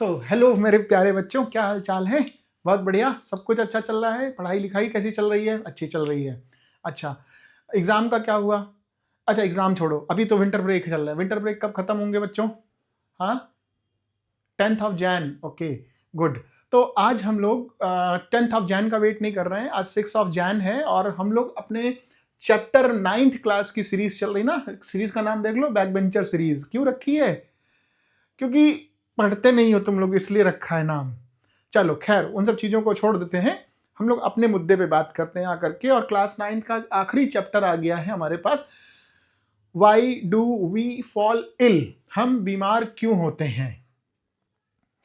Hello मेरे प्यारे बच्चों, क्या हाल चाल है? बहुत बढ़िया, सब कुछ अच्छा चल रहा है। पढ़ाई लिखाई कैसी चल रही है? अच्छी चल रही है। अच्छा, एग्जाम का क्या हुआ? अच्छा, एग्जाम छोड़ो, अभी तो विंटर ब्रेक चल रहा है। विंटर ब्रेक कब खत्म होंगे बच्चों? हाँ, 10th of Jain. Okay, good. तो आज हम लोग 10th ऑफ जैन का वेट नहीं कर रहे हैं। आज 6th ऑफ जैन है और हम लोग अपने चैप्टर 9th क्लास की सीरीज चल रही ना। सीरीज का नाम देख लो, बैक बेंचर सीरीज। क्यों रखी है? क्योंकि पढ़ते नहीं हो तुम लोग, इसलिए रखा है नाम। चलो खैर, उन सब चीज़ों को छोड़ देते हैं। हम लोग अपने मुद्दे पे बात करते हैं आकर के। और क्लास 9th का आखिरी चैप्टर आ गया है हमारे पास। Why do we fall ill? हम बीमार क्यों होते हैं?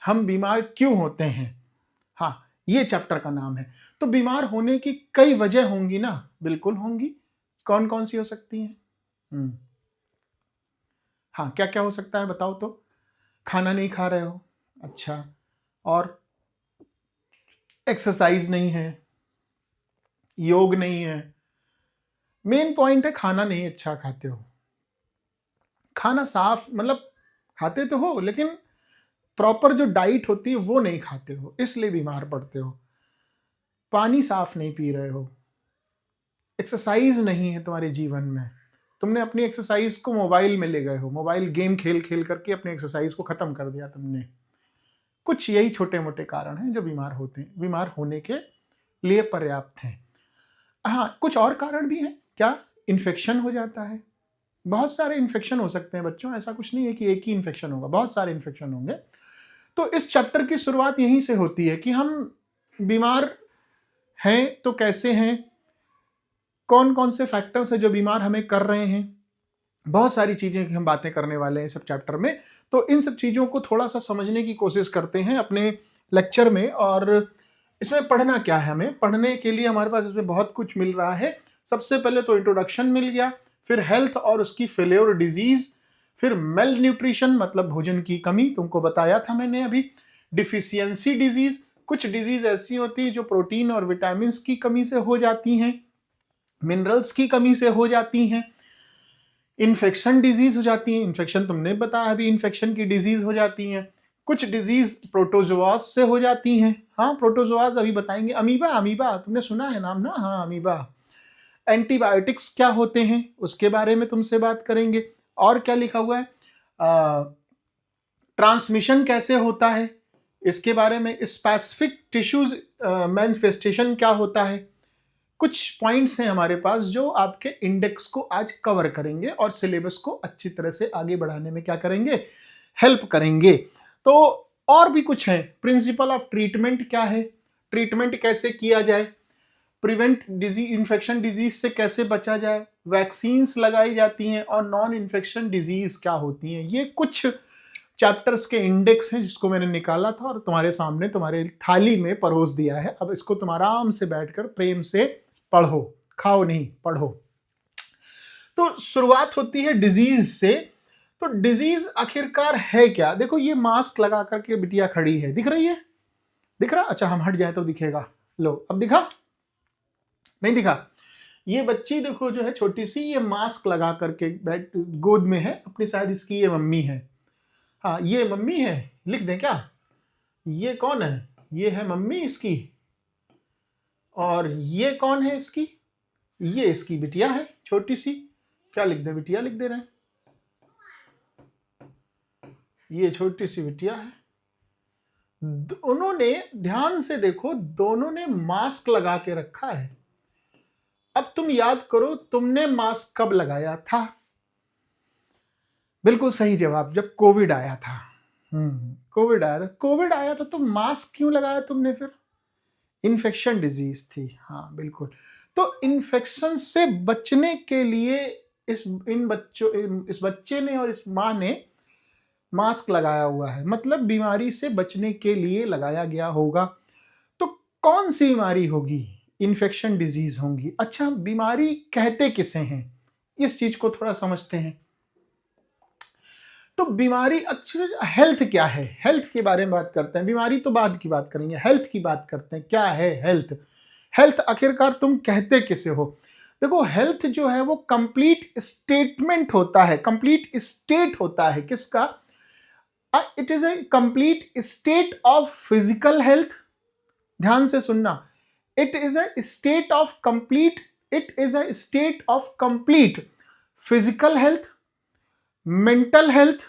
हम बीमार क्यों होते हैं? हाँ, ये चैप्टर का नाम है। तो बीमार होने की कई वजह होंगी ना? बिल्कुल होंगी। कौन कौन सी हो सकती हैं? हाँ, क्या क्या हो सकता है बताओ तो। खाना नहीं खा रहे हो, अच्छा। और एक्सरसाइज नहीं है, योग नहीं है। मेन पॉइंट है खाना नहीं अच्छा खाते हो। खाना साफ मतलब खाते तो हो, लेकिन प्रॉपर जो डाइट होती है वो नहीं खाते हो, इसलिए बीमार पड़ते हो। पानी साफ नहीं पी रहे हो, एक्सरसाइज नहीं है तुम्हारे जीवन में। तुमने अपनी एक्सरसाइज को मोबाइल में ले गए हो, मोबाइल गेम खेल खेल करके अपनी एक्सरसाइज को खत्म कर दिया तुमने। कुछ यही छोटे मोटे कारण हैं जो बीमार होते हैं, बीमार होने के लिए पर्याप्त हैं। हाँ, कुछ और कारण भी हैं। क्या? इन्फेक्शन हो जाता है। बहुत सारे इन्फेक्शन हो सकते हैं बच्चों, ऐसा कुछ नहीं है कि एक ही इन्फेक्शन होगा, बहुत सारे इन्फेक्शन होंगे। तो इस चैप्टर की शुरुआत यहीं से होती है कि हम बीमार हैं तो कैसे हैं, कौन कौन से फैक्टर्स हैं जो बीमार हमें कर रहे हैं। बहुत सारी चीजें की हम बातें करने वाले हैं सब चैप्टर में। तो इन सब चीजों को थोड़ा सा समझने की कोशिश करते हैं अपने लेक्चर में। और इसमें पढ़ना क्या है? हमें पढ़ने के लिए हमारे पास इसमें बहुत कुछ मिल रहा है। सबसे पहले तो इंट्रोडक्शन मिल गया, फिर हेल्थ और उसकी फेल्योर डिजीज, फिर मेल न्यूट्रिशन मतलब भोजन की कमी, तुमको बताया था मैंने अभी। डिफिशियंसी डिजीज, कुछ डिजीज ऐसी होती है जो प्रोटीन और विटामिन की कमी से हो जाती हैं, मिनरल्स की कमी से हो जाती हैं। इन्फेक्शन डिजीज हो जाती है, इन्फेक्शन तुमने बताया अभी, इन्फेक्शन की डिजीज हो जाती हैं। कुछ डिजीज प्रोटोजोआस से हो जाती हैं। हाँ, प्रोटोजोआस अभी बताएंगे। अमीबा, अमीबा तुमने सुना है नाम ना? हाँ, अमीबा। एंटीबायोटिक्स क्या होते हैं उसके बारे में तुमसे बात करेंगे। और क्या लिखा हुआ है? ट्रांसमिशन कैसे होता है इसके बारे में। स्पेसिफिक टिश्यूज मैनिफेस्टेशन क्या होता है। कुछ पॉइंट्स हैं हमारे पास जो आपके इंडेक्स को आज कवर करेंगे और सिलेबस को अच्छी तरह से आगे बढ़ाने में क्या करेंगे? हेल्प करेंगे। तो और भी कुछ है। प्रिंसिपल ऑफ ट्रीटमेंट क्या है, ट्रीटमेंट कैसे किया जाए, प्रिवेंट डिजीज, इन्फेक्शन डिजीज से कैसे बचा जाए, वैक्सीन्स लगाई जाती हैं, और नॉन इन्फेक्शन डिजीज क्या होती हैं। ये कुछ चैप्टर्स के इंडेक्स हैं जिसको मैंने निकाला था और तुम्हारे सामने तुम्हारे थाली में परोस दिया है। अब इसको तुम आराम से बैठकर प्रेम से पढ़ो, खाओ नहीं, पढ़ो। तो शुरुआत होती है डिजीज से। तो डिजीज आखिरकार है क्या? देखो, ये मास्क लगा करके बिटिया खड़ी है, दिख रही है? दिख रहा? अच्छा, हम हट जाए तो दिखेगा। लो, अब दिखा? नहीं दिखा? ये बच्ची देखो जो है छोटी सी, ये मास्क लगा करके बैठ गोद में है अपनी, शायद इसकी ये मम्मी है। हाँ, ये मम्मी है। लिख दें क्या? ये कौन है? ये है मम्मी इसकी। और ये कौन है इसकी? ये इसकी बिटिया है छोटी सी। क्या लिख दें? बिटिया लिख दे रहे हैं। ये छोटी सी बिटिया है। दोनों ने, ध्यान से देखो, दोनों ने मास्क लगा के रखा है। अब तुम याद करो, तुमने मास्क कब लगाया था? बिल्कुल सही जवाब, जब कोविड आया था। कोविड आया था। कोविड आया था तो मास्क क्यों लगाया तुमने फिर? इन्फेक्शन डिजीज थी। हाँ बिल्कुल। तो इन्फेक्शन से बचने के लिए इस बच्चे ने और इस माँ ने मास्क लगाया हुआ है, मतलब बीमारी से बचने के लिए लगाया गया होगा। तो कौन सी बीमारी होगी? इन्फेक्शन डिजीज होंगी। अच्छा, बीमारी कहते किसे हैं, इस चीज को थोड़ा समझते हैं। तो बीमारी, एक्चुअली हेल्थ क्या है, हेल्थ के बारे में बात करते हैं। बीमारी तो बाद की बात करेंगे, हेल्थ की बात करते हैं। क्या है हेल्थ? हेल्थ आखिरकार तुम कहते किसे हो? देखो, हेल्थ जो है वो कंप्लीट स्टेटमेंट होता है, कंप्लीट स्टेट होता है। किसका? It is a complete state of physical health, ध्यान से सुनना, it is a state of complete, it is a state of complete physical health, mental health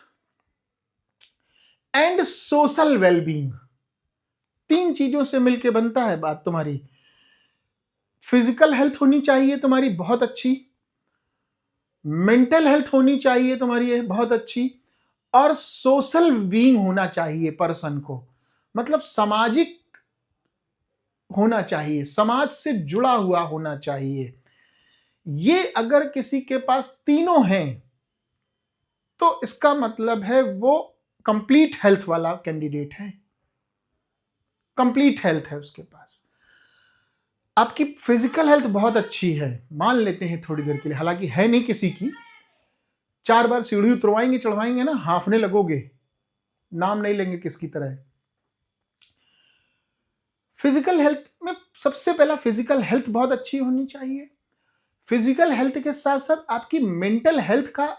and social wellbeing. तीन चीजों से मिलकर बनता है बात तुम्हारी। फिजिकल हेल्थ होनी चाहिए तुम्हारी बहुत अच्छी, मेंटल हेल्थ होनी चाहिए तुम्हारी बहुत अच्छी, और सोशल बीइंग होना चाहिए पर्सन को, मतलब सामाजिक होना चाहिए, समाज से जुड़ा हुआ होना चाहिए। ये अगर किसी के पास तीनों हैं तो इसका मतलब है वो कंप्लीट हेल्थ वाला कैंडिडेट है, कंप्लीट हेल्थ है उसके पास। आपकी फिजिकल हेल्थ बहुत अच्छी है, मान लेते हैं थोड़ी देर के लिए, हालांकि है नहीं किसी की, 4 बार सीढ़ी उतरवाएंगे चढ़वाएंगे ना, हांफने लगोगे, नाम नहीं लेंगे किसकी तरह। फिजिकल हेल्थ में सबसे पहला फिजिकल हेल्थ बहुत अच्छी होनी चाहिए। फिजिकल हेल्थ के साथ साथ आपकी मेंटल हेल्थ का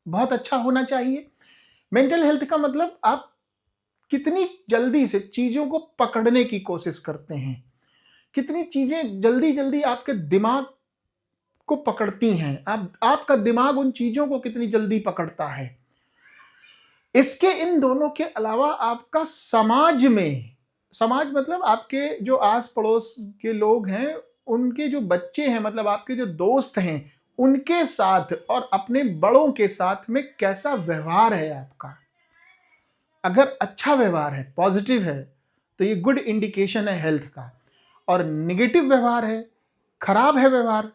बहुत अच्छा होना चाहिए। मेंटल हेल्थ का मतलब आप कितनी जल्दी से चीजों को पकड़ने की कोशिश करते हैं, कितनी चीजें जल्दी जल्दी आपके दिमाग को पकड़ती हैं, आपका दिमाग उन चीजों को कितनी जल्दी पकड़ता है। इसके इन दोनों के अलावा आपका समाज में, समाज मतलब आपके जो आस पड़ोस के लोग हैं, उनके जो बच्चे हैं, मतलब आपके जो दोस्त हैं, उनके साथ और अपने बड़ों के साथ में कैसा व्यवहार है आपका। अगर अच्छा व्यवहार है, पॉजिटिव है, तो ये गुड इंडिकेशन है हेल्थ का। और निगेटिव व्यवहार है, खराब है व्यवहार,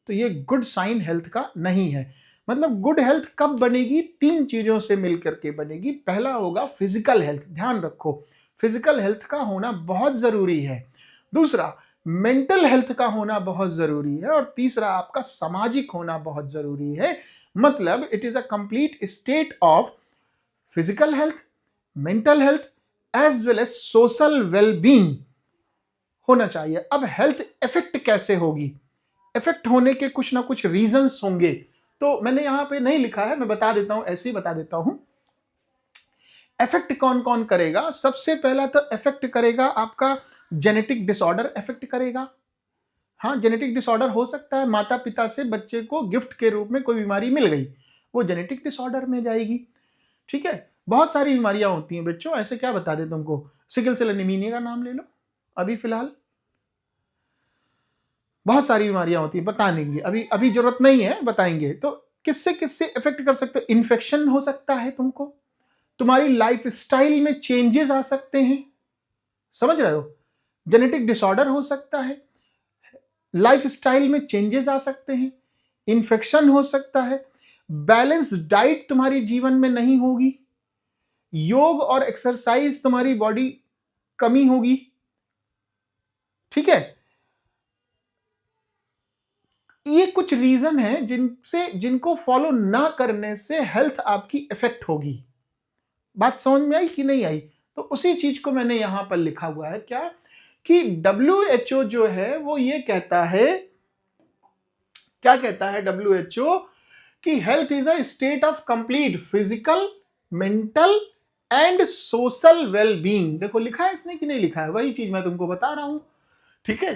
तो ये गुड साइन हेल्थ का नहीं है। मतलब गुड हेल्थ कब बनेगी? तीन चीजों से मिलकर के बनेगी। पहला होगा फिजिकल हेल्थ, ध्यान रखो, फिजिकल हेल्थ का होना बहुत जरूरी है। दूसरा मेंटल हेल्थ का होना बहुत जरूरी है, और तीसरा आपका सामाजिक होना बहुत जरूरी है। मतलब it is a complete state of physical health, mental health as well as social wellbeing होना चाहिए। अब हेल्थ इफेक्ट कैसे होगी? इफेक्ट होने के कुछ ना कुछ रीजंस होंगे, तो मैंने यहां पे नहीं लिखा है, मैं बता देता हूं, ऐसे ही बता देता हूं। इफेक्ट कौन कौन करेगा? सबसे पहला तो इफेक्ट करेगा आपका जेनेटिक डिसऑर्डर इफेक्ट करेगा। हाँ, जेनेटिक डिसऑर्डर हो सकता है, माता पिता से बच्चे को गिफ्ट के रूप में कोई बीमारी मिल गई, वो जेनेटिक डिसऑर्डर में जाएगी। ठीक है, बहुत सारी बीमारियां होती हैं बच्चों, ऐसे क्या बता दें तुमको, सिकल सेल एनीमिया का नाम ले लो, अभी फिलहाल बहुत सारी बीमारियां होती है, बता देंगे, अभी अभी जरूरत नहीं है, बताएंगे। तो किससे किससे इफेक्ट कर सकते हो? इन्फेक्शन हो सकता है तुमको, तुम्हारी लाइफ स्टाइल में चेंजेस आ सकते हैं, समझ रहे हो? जेनेटिक डिसऑर्डर हो सकता है, लाइफ स्टाइल में चेंजेस आ सकते हैं, इन्फेक्शन हो सकता है, बैलेंस डाइट तुम्हारी जीवन में नहीं होगी, योग और एक्सरसाइज तुम्हारी बॉडी कमी होगी। ठीक है, ये कुछ रीजन है जिनको फॉलो ना करने से हेल्थ आपकी इफेक्ट होगी। बात समझ में आई कि नहीं आई? तो उसी चीज को मैंने यहां पर लिखा हुआ है, क्या कि WHO जो है वो ये कहता है, क्या कहता है WHO, कि health is a state of complete physical, mental and social wellbeing. देखो लिखा है इसने कि नहीं लिखा है, वही चीज मैं तुमको बता रहा हूं। ठीक है,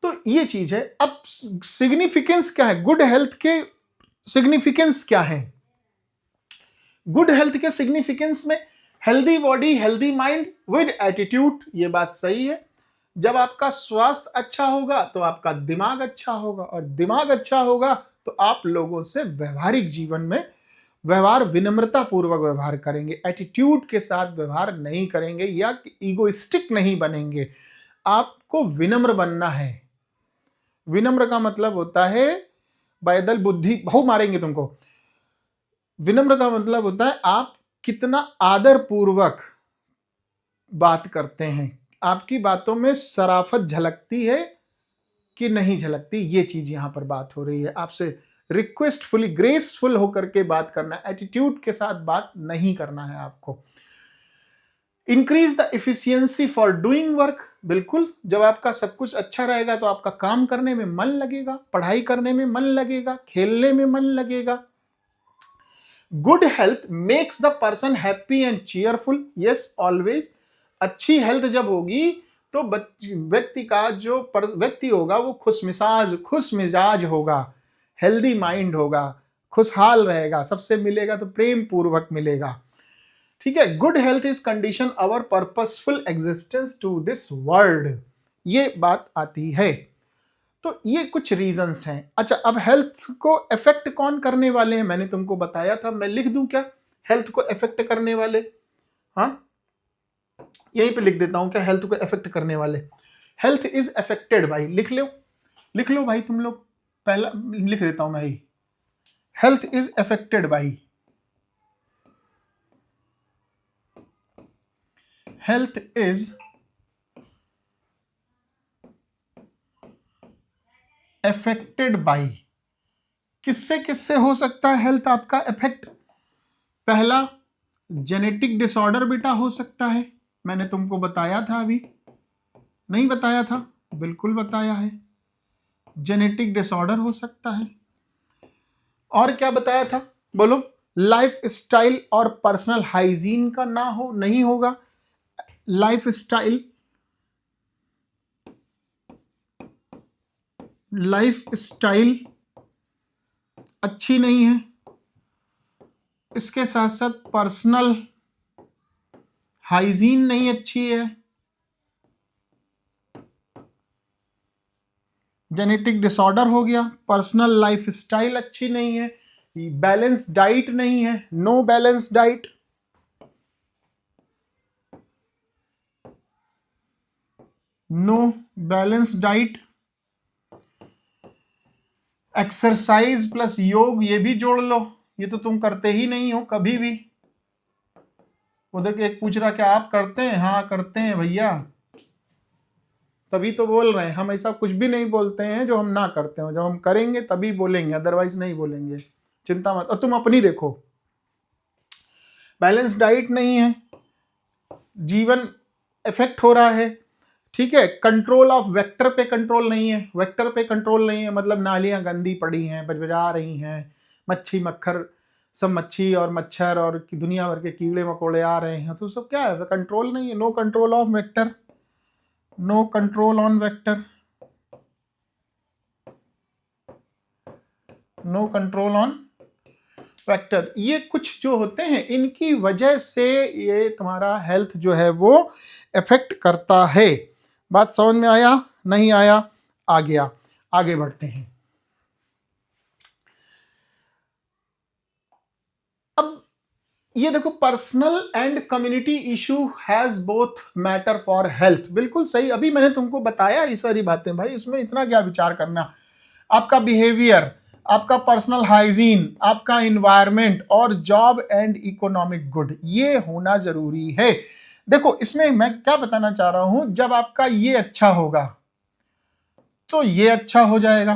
तो ये चीज है। अब सिग्निफिकेंस क्या है गुड हेल्थ के? सिग्निफिकेंस क्या है गुड हेल्थ के? सिग्निफिकेंस में healthy body, healthy mind with attitude, ये बात सही है। जब आपका स्वास्थ्य अच्छा होगा तो आपका दिमाग अच्छा होगा, और दिमाग अच्छा होगा तो आप लोगों से व्यवहारिक जीवन में व्यवहार विनम्रता पूर्वक व्यवहार करेंगे, एटीट्यूड के साथ व्यवहार नहीं करेंगे या ईगोइस्टिक नहीं बनेंगे। आपको विनम्र बनना है। विनम्र का मतलब होता है बैदल बुद्धि बहु मारेंगे तुमको। विनम्र का मतलब होता है आप कितना आदर पूर्वक बात करते हैं, आपकी बातों में शराफत झलकती है कि नहीं झलकती, ये चीज यहां पर बात हो रही है। आपसे रिक्वेस्टफुली, ग्रेसफुल होकर के बात करना, एटीट्यूड के साथ बात नहीं करना है आपको। Increase the efficiency for doing work, बिल्कुल, जब आपका सब कुछ अच्छा रहेगा तो आपका काम करने में मन लगेगा, पढ़ाई करने में मन लगेगा, खेलने में मन लगेगा। Good health makes the person happy and cheerful, yes always. अच्छी हेल्थ जब होगी तो व्यक्ति का जो व्यक्ति होगा वो खुश मिजाज होगा, हेल्दी माइंड होगा, खुशहाल रहेगा, सबसे मिलेगा तो प्रेम पूर्वक मिलेगा। ठीक है, good health is condition our purposeful existence to this world, ये बात आती है। तो ये कुछ रीजंस हैं। अच्छा, अब हेल्थ को अफेक्ट कौन करने वाले हैं, मैंने तुमको बताया था, मैं लिख दूं क्या हेल्थ को अफेक्ट करने वाले? हाँ, यहीं पे लिख देता हूं क्या हेल्थ को अफेक्ट करने वाले। हेल्थ इज अफेक्टेड बाई, लिख लो भाई तुम लोग, पहला लिख देता हूं मैं ही, health is affected by, health is affected by. किससे किससे हो सकता है हेल्थ आपका इफेक्ट? पहला, जेनेटिक डिसऑर्डर बेटा हो सकता है, मैंने तुमको बताया था, अभी नहीं बताया था? बिल्कुल बताया है, जेनेटिक डिसऑर्डर हो सकता है। और क्या बताया था, बोलो? लाइफ स्टाइल और पर्सनल हाइजीन का ना हो, नहीं होगा। लाइफ स्टाइल अच्छी नहीं है, इसके साथ साथ पर्सनल हाइजीन नहीं अच्छी है, जेनेटिक डिसऑर्डर हो गया, पर्सनल लाइफ स्टाइल अच्छी नहीं है, बैलेंस डाइट नहीं है, no balance diet, no balance diet, exercise plus yoga ये भी जोड़ लो, ये तो तुम करते ही नहीं हो कभी भी। वो देखिए एक पूछ रहा क्या आप करते हैं? हाँ करते हैं भैया, तभी तो बोल रहे हैं। हम ऐसा कुछ भी नहीं बोलते हैं जो हम ना करते हो, जब हम करेंगे तभी बोलेंगे, अदरवाइज नहीं बोलेंगे, चिंता मत। और तुम अपनी देखो, बैलेंस डाइट नहीं है, जीवन इफेक्ट हो रहा है, ठीक है। कंट्रोल ऑफ वेक्टर पे कंट्रोल नहीं है, वेक्टर पे कंट्रोल नहीं है मतलब नालियां गंदी पड़ी हैं, बजबजा रही हैं, मच्छी मक्खर सब, मच्छी और मच्छर और दुनिया भर के कीड़े मकोड़े आ रहे हैं, तो सब क्या है, कंट्रोल नहीं है। No control of vector, no control on vector, no control on vector, ये कुछ जो होते हैं इनकी वजह से ये तुम्हारा हेल्थ जो है वो इफेक्ट करता है। बात समझ में आया? नहीं आया? आ गया, आगे बढ़ते हैं। अब ये देखो, personal and community issue has both matter for health, बिल्कुल सही, अभी मैंने तुमको बताया ये सारी बातें भाई, इसमें इतना क्या विचार करना। आपका बिहेवियर, आपका पर्सनल हाइजीन, आपका इन्वायरमेंट और जॉब एंड इकोनॉमिक गुड, ये होना जरूरी है। देखो इसमें मैं क्या बताना चाह रहा हूं, जब आपका ये अच्छा होगा तो ये अच्छा हो जाएगा,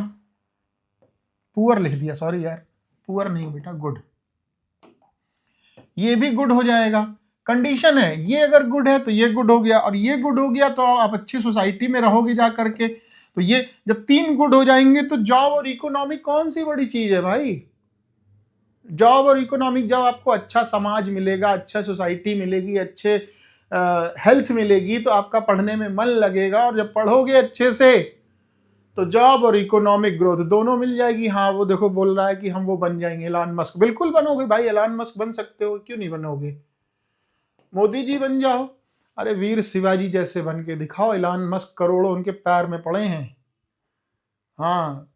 पुअर लिख दिया, सॉरी यार, पुअर नहीं बेटा, गुड, ये भी गुड हो जाएगा। कंडीशन है, ये अगर गुड है तो ये गुड हो गया, और ये गुड हो गया तो आप अच्छी सोसाइटी में रहोगे जा करके। तो ये जब तीन गुड हो जाएंगे तो जॉब और इकोनॉमिक कौन सी बड़ी चीज है भाई? जॉब और इकोनॉमिक, जब आपको अच्छा समाज मिलेगा, अच्छा सोसाइटी मिलेगी, अच्छे हेल्थ मिलेगी, तो आपका पढ़ने में मन लगेगा, और जब पढ़ोगे अच्छे से तो जॉब और इकोनॉमिक ग्रोथ दोनों मिल जाएगी। हाँ, वो देखो बोल रहा है कि हम वो बन जाएंगे एलन मस्क, बिल्कुल बनोगे भाई, एलन मस्क बन सकते हो, क्यों नहीं बनोगे? मोदी जी बन जाओ, अरे वीर शिवाजी जैसे बन के दिखाओ, एलन मस्क करोड़ों उनके पैर में पड़े हैं। हाँ,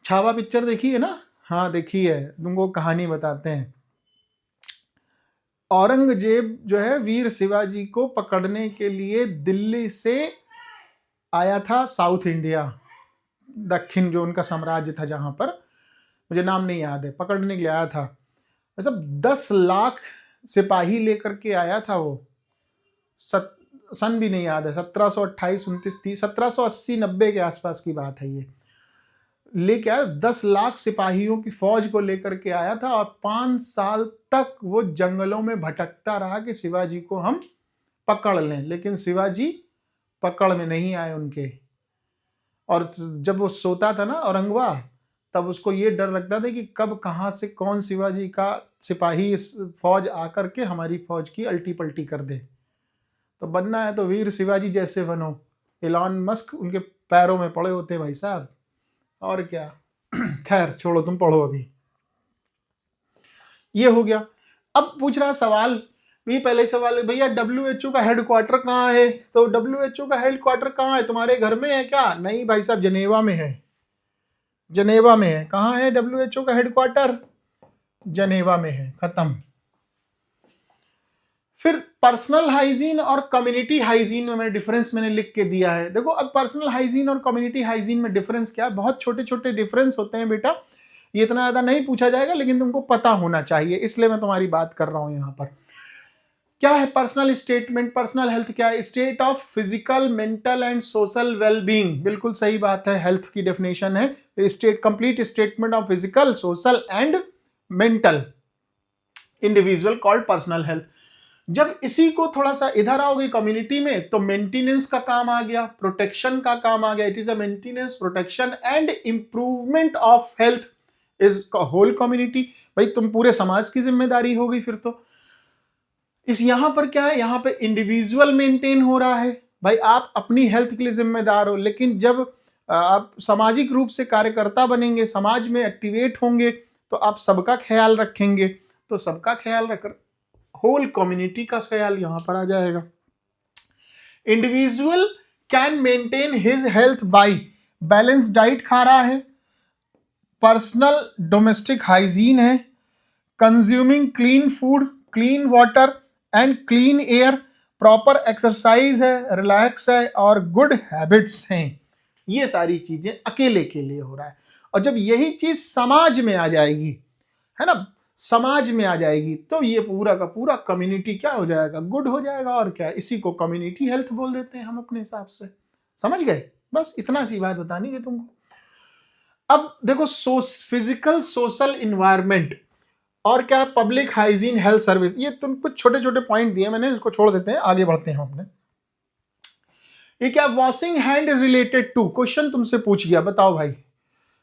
छावा पिक्चर देखी है ना? हाँ देखी है, तुमको कहानी बताते हैं। औरंगजेब जो है वीर शिवाजी को पकड़ने के लिए दिल्ली से आया था, साउथ इंडिया, दक्षिण जो उनका साम्राज्य था, जहां पर मुझे नाम नहीं याद है, पकड़ने के लिए आया था। मतलब 10 लाख सिपाही लेकर के आया था वो, सन भी नहीं याद है, 1728 29 30 1780 90 के आसपास की बात है। ये लेके आया, 10 लाख सिपाहियों की फौज को लेकर के आया था, और 5 साल तक वो जंगलों में भटकता रहा कि शिवाजी को हम पकड़ लें, लेकिन शिवाजी पकड़ में नहीं आए उनके। और जब वो सोता था ना औरंगवा, तब उसको ये डर लगता था कि कब कहाँ से कौन शिवाजी का सिपाही फौज आकर के हमारी फौज की अल्टी पल्टी कर दे। तो बनना है तो वीर शिवाजी जैसे बनो। एलॉन मस्क उनके पैरों में पड़े होते भाई साहब, और क्या। खैर छोड़ो, तुम पढ़ो अभी। ये हो गया। अब पूछ रहा सवाल, भी पहले सवाल है भैया WHO का हेडक्वार्टर कहाँ है? तो WHO का हेडक्वार्टर कहाँ है? तुम्हारे घर में है क्या? नहीं भाई साहब, जनेवा में है। जनेवा में है। कहाँ है WHO का हेडक्वार्टर? जनेवा में है। खत्म। फिर पर्सनल हाइजीन और कम्युनिटी हाइजीन में मैंने डिफरेंस लिख के दिया है। देखो अब पर्सनल हाइजीन और कम्युनिटी हाइजीन में डिफरेंस क्या है? बहुत छोटे छोटे डिफरेंस होते हैं बेटा, ये इतना ज्यादा नहीं पूछा जाएगा, लेकिन तुमको पता होना चाहिए, इसलिए मैं तुम्हारी बात कर रहा हूं यहां पर। क्या है पर्सनल स्टेटमेंट? पर्सनल हेल्थ क्या है? State of physical, mental and social wellbeing. बिल्कुल सही बात है, हेल्थ की डेफिनेशन है state, complete statement of physical, social and mental individual called personal health. जब इसी को थोड़ा सा इधर आओगे कम्युनिटी में, तो मेंटेनेंस का काम आ गया, प्रोटेक्शन का काम आ गया। It is a maintenance, protection and improvement of health is whole community. भाई तुम पूरे समाज की जिम्मेदारी होगी फिर तो। इस यहां पर क्या है? यहां पे इंडिविजुअल मेंटेन हो रहा है। भाई आप अपनी हेल्थ के लिए जिम्मेदार हो, लेकिन जब आप सामाजिक रूप से कार्यकर्ता बनेंगे, समाज में एक्टिवेट होंगे, तो आप सबका ख्याल रखेंगे। तो सबका ख्याल रख, होल कम्युनिटी का ख्याल यहां पर आ जाएगा। Individual can maintain his health by balance diet खा रहा है, पर्सनल डोमेस्टिक हाइजीन है, consuming clean food, clean water and clean air, proper exercise है, रिलैक्स है और गुड हैबिट्स हैं। ये सारी चीजें अकेले के लिए हो रहा है। और जब यही चीज समाज में आ जाएगी, है ना, समाज में आ जाएगी, तो ये पूरा का पूरा कम्युनिटी क्या हो जाएगा? गुड हो जाएगा। और क्या, इसी को कम्युनिटी हेल्थ बोल देते हैं हम अपने हिसाब से। समझ गए? बस इतना सी बात बतानी है तुमको। अब देखो, फिजिकल सोशल इन्वायरमेंट और क्या, पब्लिक हाइजीन, हेल्थ सर्विस। ये तुम कुछ छोटे छोटे पॉइंट दिए मैंने, इसको छोड़ देते हैं, आगे बढ़ते हैं अपने। ये क्या, washing hand is related to, question तुमसे पूछ गया, बताओ भाई।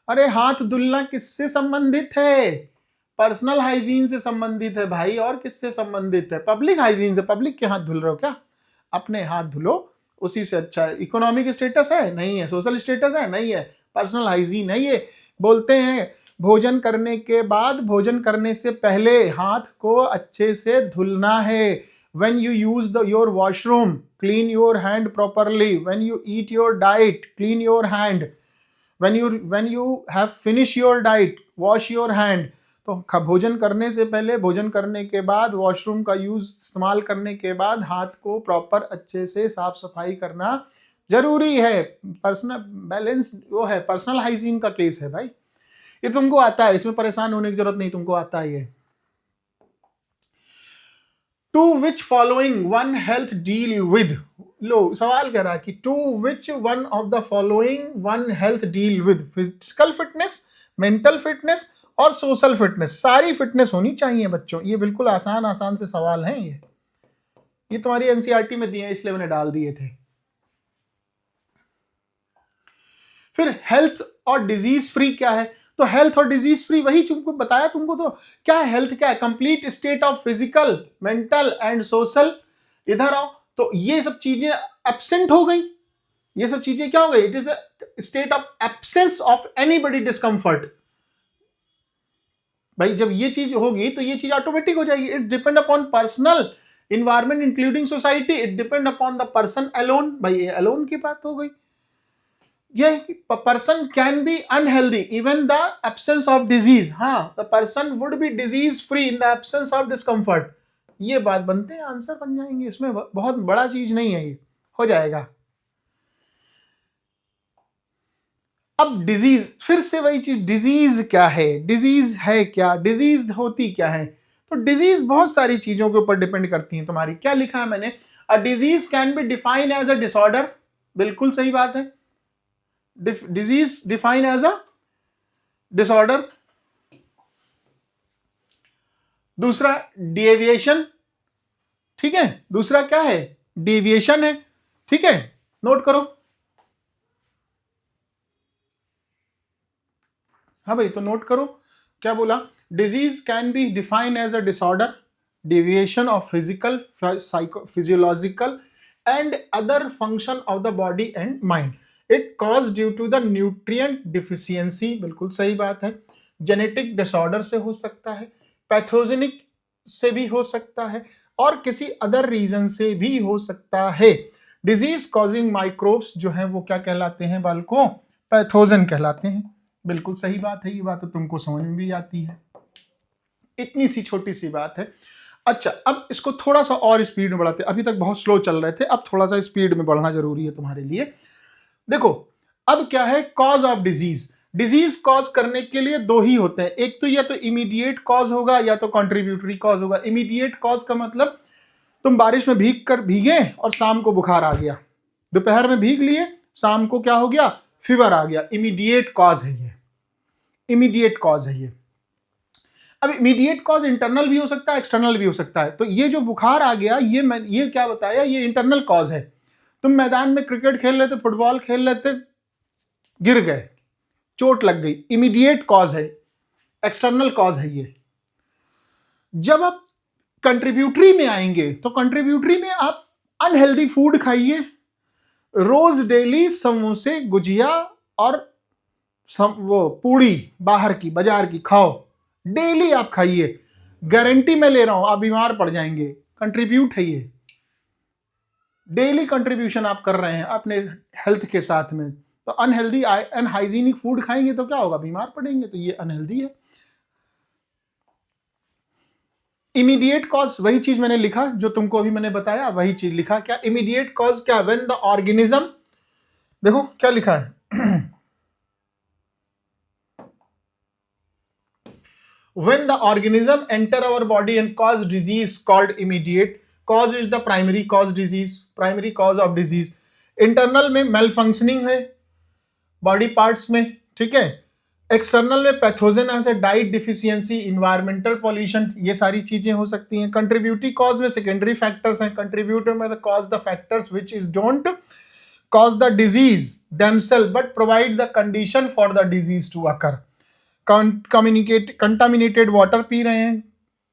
अरे हाथ धुलना किससे संबंधित है? पर्सनल हाइजीन से संबंधित है भाई, और किससे संबंधित है? पब्लिक हाइजीन से। पब्लिक के हाथ धुल रहे हो क्या? अपने हाथ धुलो, उसी से अच्छा है। इकोनॉमिक स्टेटस है? नहीं है। सोशल स्टेटस है? नहीं है। पर्सनल हाइजीन है ये। बोलते हैं भोजन करने के बाद, भोजन करने से पहले हाथ को अच्छे से धुलना है। when you use your washroom, clean your hand properly. when you eat your diet, clean your hand. when you have finished your diet, wash your hand. तो भोजन करने से पहले, भोजन करने के बाद, वॉशरूम का यूज इस्तेमाल करने के बाद हाथ को प्रॉपर अच्छे से साफ सफाई करना जरूरी है। पर्सनल बैलेंस वो है, पर्सनल हाइजीन का केस है भाई। ये तुमको आता है, इसमें परेशान होने की जरूरत नहीं, तुमको आता है ये। To which following one health deal with, लो सवाल कह रहा है कि to which one of the following one health deal with, physical fitness, mental fitness और सोशल फिटनेस। सारी फिटनेस होनी चाहिए बच्चों। ये बिल्कुल आसान आसान से सवाल हैं ये तुम्हारी एनसीईआरटी में दिए, इसलिए मैंने डाल दिए थे। फिर हेल्थ और डिजीज फ्री क्या है? तो हेल्थ और डिजीज फ्री वही तुमको बताया तुमको। तो क्या है हेल्थ? क्या है? Complete state of physical, mental and social. इधर आओ, तो ये सब चीजें एब्सेंट हो गई। ये सब चीजें क्या हो गई? It is a state of absence of anybody discomfort. भाई जब ये चीज होगी तो ये चीज ऑटोमेटिक हो जाएगी। It depend upon personal environment including society, it depend upon the person alone. भाई ये अलोन की बात हो गई। ये person can be unhealthy even the absence of disease. हाँ, the person would be disease free in the absence of discomfort. ये बात बनते हैं, आंसर बन जाएंगे। इसमें बहुत बड़ा चीज नहीं है, ये हो जाएगा। अब डिजीज, फिर से वही चीज, डिजीज क्या है? डिजीज है क्या? डिजीज होती क्या है? तो डिजीज बहुत सारी चीजों के ऊपर डिपेंड करती है तुम्हारी। क्या लिखा है मैंने? A disease can be defined as a disorder. बिल्कुल सही बात है। Disease defined as a disorder. दूसरा डेविएशन, ठीक है। दूसरा क्या है? डेविएशन है, ठीक है, नोट करो। हाँ भाई, तो नोट करो क्या बोला। Disease can be defined as a disorder, deviation of physical, physiological and other function of the body and mind. It caused due to the nutrient deficiency, बिल्कुल सही बात है। जेनेटिक डिसऑर्डर से हो सकता है, पैथोजेनिक से भी हो सकता है, और किसी अदर रीजन से भी हो सकता है। डिजीज कॉजिंग माइक्रोब्स जो है वो क्या कहलाते हैं बालकों? पैथोजन कहलाते हैं। बिल्कुल सही बात है, ये बात तो तुमको समझ में भी आती है। इतनी सी छोटी सी बात है। अच्छा, अब इसको थोड़ा सा और स्पीड में बढ़ाते हैं। अभी तक बहुत स्लो चल रहे थे, अब थोड़ा सा स्पीड में बढ़ना जरूरी है तुम्हारे लिए। देखो, अब क्या है cause of disease. Disease cause करने के लिए दो ही होते हैं, एक तो या तो इमीडिएट कॉज होगा या तो कंट्रीब्यूटरी कॉज होगा। इमीडिएट कॉज का मतलब तुम बारिश में भीगे और शाम को बुखार आ गया, दोपहर में भीग लिए, शाम को क्या हो गया? फीवर आ गया। इमीडिएट कॉज है ये, इमीडिएट कॉज है ये। अब इमीडिएट कॉज इंटरनल भी हो सकता है, एक्सटर्नल भी हो सकता है। तो ये जो बुखार आ गया, ये क्या बताया? ये इंटरनल कॉज है। तुम मैदान में क्रिकेट खेल रहे थे, फुटबॉल खेल रहे थे, गिर गए, चोट लग गई, इमीडिएट कॉज है। एक्सटर्नल कॉज है ये। जब आप कंट्रीब्यूटरी में आएंगे तो कंट्रीब्यूटरी में आप अनहेल्दी फूड खाइए, रोज डेली समोसे, गुजिया और वो पूड़ी बाहर की, बाजार की खाओ, डेली आप खाइए, गारंटी मैं ले रहा हूं आप बीमार पड़ जाएंगे। कंट्रीब्यूट है ये, डेली कंट्रीब्यूशन आप कर रहे हैं अपने हेल्थ के साथ में। तो अनहेल्दी अनहाइजीनिक फूड खाएंगे तो क्या होगा? बीमार पड़ेंगे। तो ये अनहेल्दी है। इमीडिएट कॉज, वही चीज मैंने लिखा जो तुमको अभी मैंने बताया, वही चीज लिखा। क्या इमीडिएट कॉज? क्या व्हेन द ऑर्गेनिज्म, देखो क्या लिखा है when the organism enter our body and cause disease called immediate cause is the primary cause disease, primary cause of disease। Internal में malfunctioning है बॉडी पार्ट्स में, ठीक है। एक्सटर्नल में पैथोजन है, डाइट डिफिशियंसी, इन्वायरमेंटल पॉल्यूशन, ये सारी चीजें हो सकती हैं। कंट्रीब्यूटरी कॉज में सेकेंडरी फैक्टर्स हैं। कंट्रीब्यूटर में cause the factors which is don't cause the disease themselves but provide the condition for the disease to occur। Contaminated water पी रहे हैं,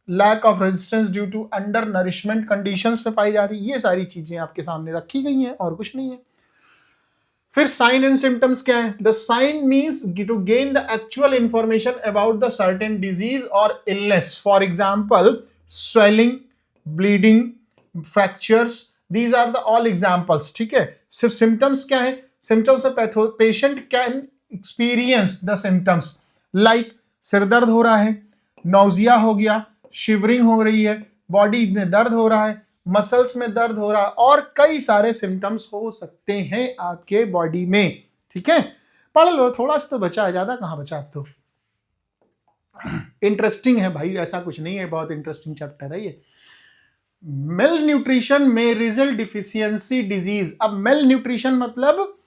lack of resistance due to under nourishment conditions में पाई जा रही, ये सारी चीजें आपके सामने रखी गई हैं और कुछ नहीं है। फिर साइन एंड सिम्टम्स क्या है? The sign means to gain the actual information about the certain disease और illness. For example swelling, bleeding, fractures, these are the all examples, ठीक है। सिर्फ सिम्टम्स क्या है? सिम्टम्स में patient can experience the symptoms like सिर दर्द हो रहा है, नौजिया हो गया, शिवरिंग हो रही है, बॉडी में दर्द हो रहा है, मसल्स में दर्द हो रहा है, और कई सारे सिम्टम्स हो सकते हैं आपके बॉडी में, ठीक है। पढ़ लो, थोड़ा सा तो बचा है, ज्यादा कहां बचा। अब तो इंटरेस्टिंग है भाई, ऐसा कुछ नहीं है, बहुत इंटरेस्टिंग चैप्टर है ये। मेल न्यूट्रिशन में रिजल्ट डिफिशियंसी डिजीज। अब मेल न्यूट्रिशन मतलब,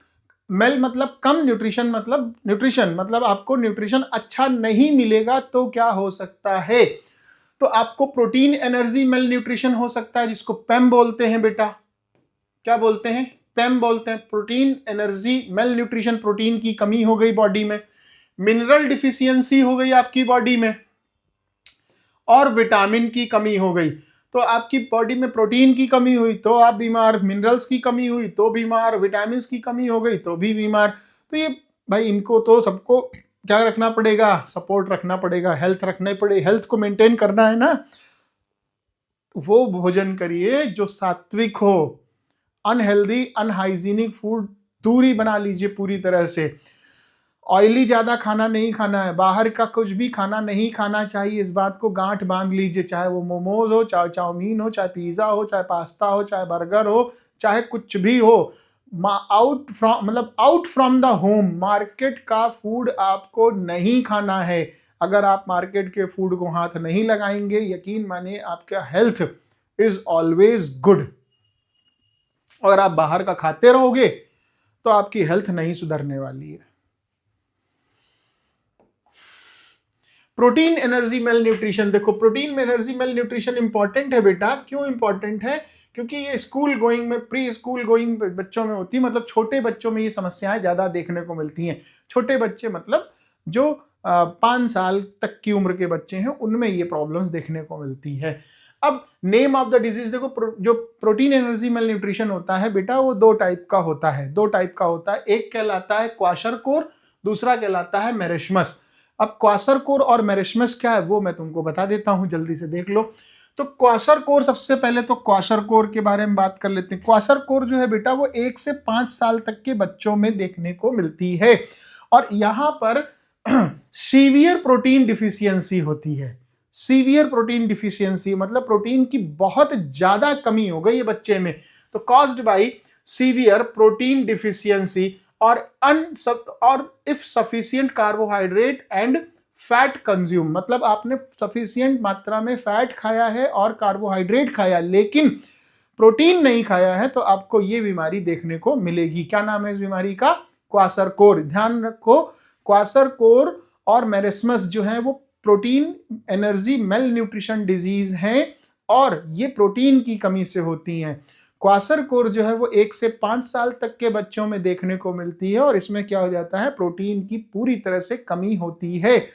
मेल मतलब कम, न्यूट्रिशन मतलब, न्यूट्रिशन मतलब आपको न्यूट्रिशन अच्छा नहीं मिलेगा तो क्या हो सकता है? तो आपको प्रोटीन एनर्जी मेल न्यूट्रिशन हो सकता है, जिसको पैम बोलते हैं बेटा। क्या बोलते हैं? पैम बोलते हैं। Protein energy mail nutrition, protein की कमी हो गई बॉडी में, मिनरल डिफिशियंसी हो गई आपकी बॉडी में, और विटामिन की कमी हो गई। तो आपकी बॉडी में प्रोटीन की कमी हुई तो आप बीमार, मिनरल्स की कमी हुई तो बीमार, विटामिन की कमी हो गई तो भी बीमार। तो ये भाई, इनको तो सबको क्या रखना पड़ेगा? सपोर्ट रखना पड़ेगा, हेल्थ रखने पड़े, हेल्थ को मेंटेन करना है ना। वो भोजन करिए जो सात्विक हो, अनहेल्दी अनहाइजीनिक फूड दूरी बना लीजिए पूरी तरह से। ऑयली ज्यादा खाना नहीं खाना है, बाहर का कुछ भी खाना नहीं खाना चाहिए, इस बात को गांठ बांध लीजिए। चाहे वो मोमोज हो, चाहे चाउमीन हो, चाहे पिज्जा हो, चाहे पास्ता हो, चाहे बर्गर हो, चाहे कुछ भी हो, आउट फ्रॉम, मतलब out from the home. Market का फूड आपको नहीं खाना है। अगर आप मार्केट के फूड को हाथ नहीं लगाएंगे, यकीन मानिए आपका हेल्थ इज ऑलवेज गुड। अगर आप बाहर का खाते रहोगे तो आपकी हेल्थ नहीं सुधरने वाली है। प्रोटीन एनर्जी मेल न्यूट्रिशन, देखो protein energy mail nutrition important है बेटा। क्यों इंपॉर्टेंट है? क्योंकि ये स्कूल गोइंग में, प्री स्कूल गोइंग बच्चों में होती है, मतलब छोटे बच्चों में ये समस्याएं ज्यादा देखने को मिलती हैं। छोटे बच्चे मतलब जो 5 साल तक की उम्र के बच्चे हैं उनमें ये प्रॉब्लम्स देखने को मिलती है। अब नेम ऑफ द डिजीज देखो, जो प्रोटीन एनर्जी मेल न्यूट्रिशन होता है बेटा वो दो टाइप का होता है, एक कहलाता है क्वाशरकोर, दूसरा कहलाता है मेरिस्मस। अब क्वाशरकोर और मेरिस्मस क्या है वो मैं तुमको बता देता हूं, जल्दी से देख लो। तो क्वाशरकोर, सबसे पहले तो क्वाशरकोर के बारे में बात कर लेते हैं। क्वाशरकोर जो है बेटा वो 1 से 5 साल तक के बच्चों में देखने को मिलती है और यहां पर सीवियर प्रोटीन डिफिशियंसी होती है। सीवियर प्रोटीन डिफिशियंसी मतलब प्रोटीन की बहुत ज्यादा कमी हो गई है बच्चे में, तो caused by severe protein deficiency और if sufficient carbohydrate and fat consume, मतलब आपने सफिशिएंट मात्रा में फैट खाया है और कार्बोहाइड्रेट खाया लेकिन प्रोटीन नहीं खाया है तो आपको ये बीमारी देखने को मिलेगी। क्या नाम है इस बीमारी का? क्वाशरकोर। ध्यान रखो, क्वाशरकोर और मेरिस्मस जो है वो protein energy mail nutrition disease हैं और ये प्रोटीन की कमी से होती हैं। क्वाशरकोर जो है वो 1 से 5 साल तक के बच्चों में देखने को मिलती है और इसमें क्या हो जाता है, प्रोटीन की पूरी तरह से कमी होती है।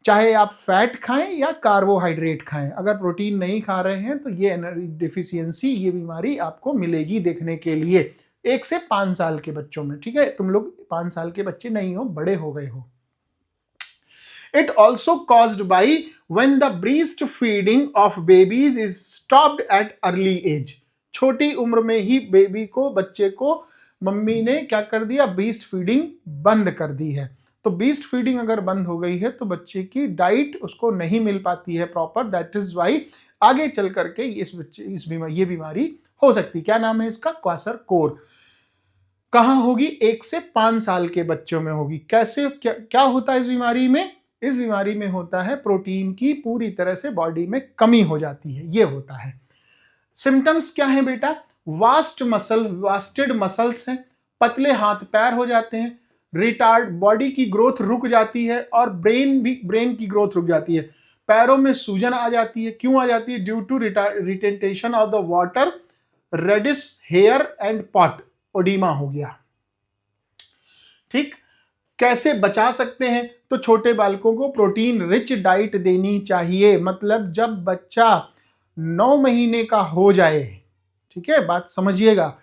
चाहे आप फैट खाएं या कार्बोहाइड्रेट खाएं, अगर प्रोटीन नहीं खा रहे हैं तो ये एनर्जी डिफिशियंसी, ये बीमारी आपको मिलेगी देखने के लिए 1 से 5 साल के बच्चों में। ठीक है, तुम लोग 5 साल के बच्चे नहीं हो, बड़े हो गए हो। It also caused by when the breastfeeding of babies is stopped at early age. छोटी उम्र में ही बेबी को, बच्चे को मम्मी ने क्या कर दिया, ब्रीस्ट फीडिंग बंद कर दी है। तो ब्रीस्ट फीडिंग अगर बंद हो गई है तो बच्चे की डाइट उसको नहीं मिल पाती है प्रॉपर, दैट इज वाई आगे चल करके ये बीमारी हो सकती है। क्या नाम है इसका? क्वाशरकोर। कहां होगी? 1 से 5 साल के बच्चों में होगी। कैसे, क्या होता है इस बीमारी में? इस बीमारी में होता है प्रोटीन की पूरी तरह से बॉडी में कमी हो जाती है, ये होता है। सिम्टम्स क्या है बेटा? वास्टेड मसल्स हैं, पतले हाथ पैर हो जाते हैं, रिटार्ड, बॉडी की ग्रोथ रुक जाती है और ब्रेन की ग्रोथ रुक जाती है। पैरों में सूजन आ जाती है। क्यों आ जाती है? Due to retention of the water, reddish hair and pot, oedema हो गया। ठीक, कैसे बचा सकते हैं? तो छोटे बालकों को प्रोटीन रिच डाइट देनी चाहिए। मतलब जब बच्चा 9 महीने का हो जाए, ठीक है, बात समझिएगा,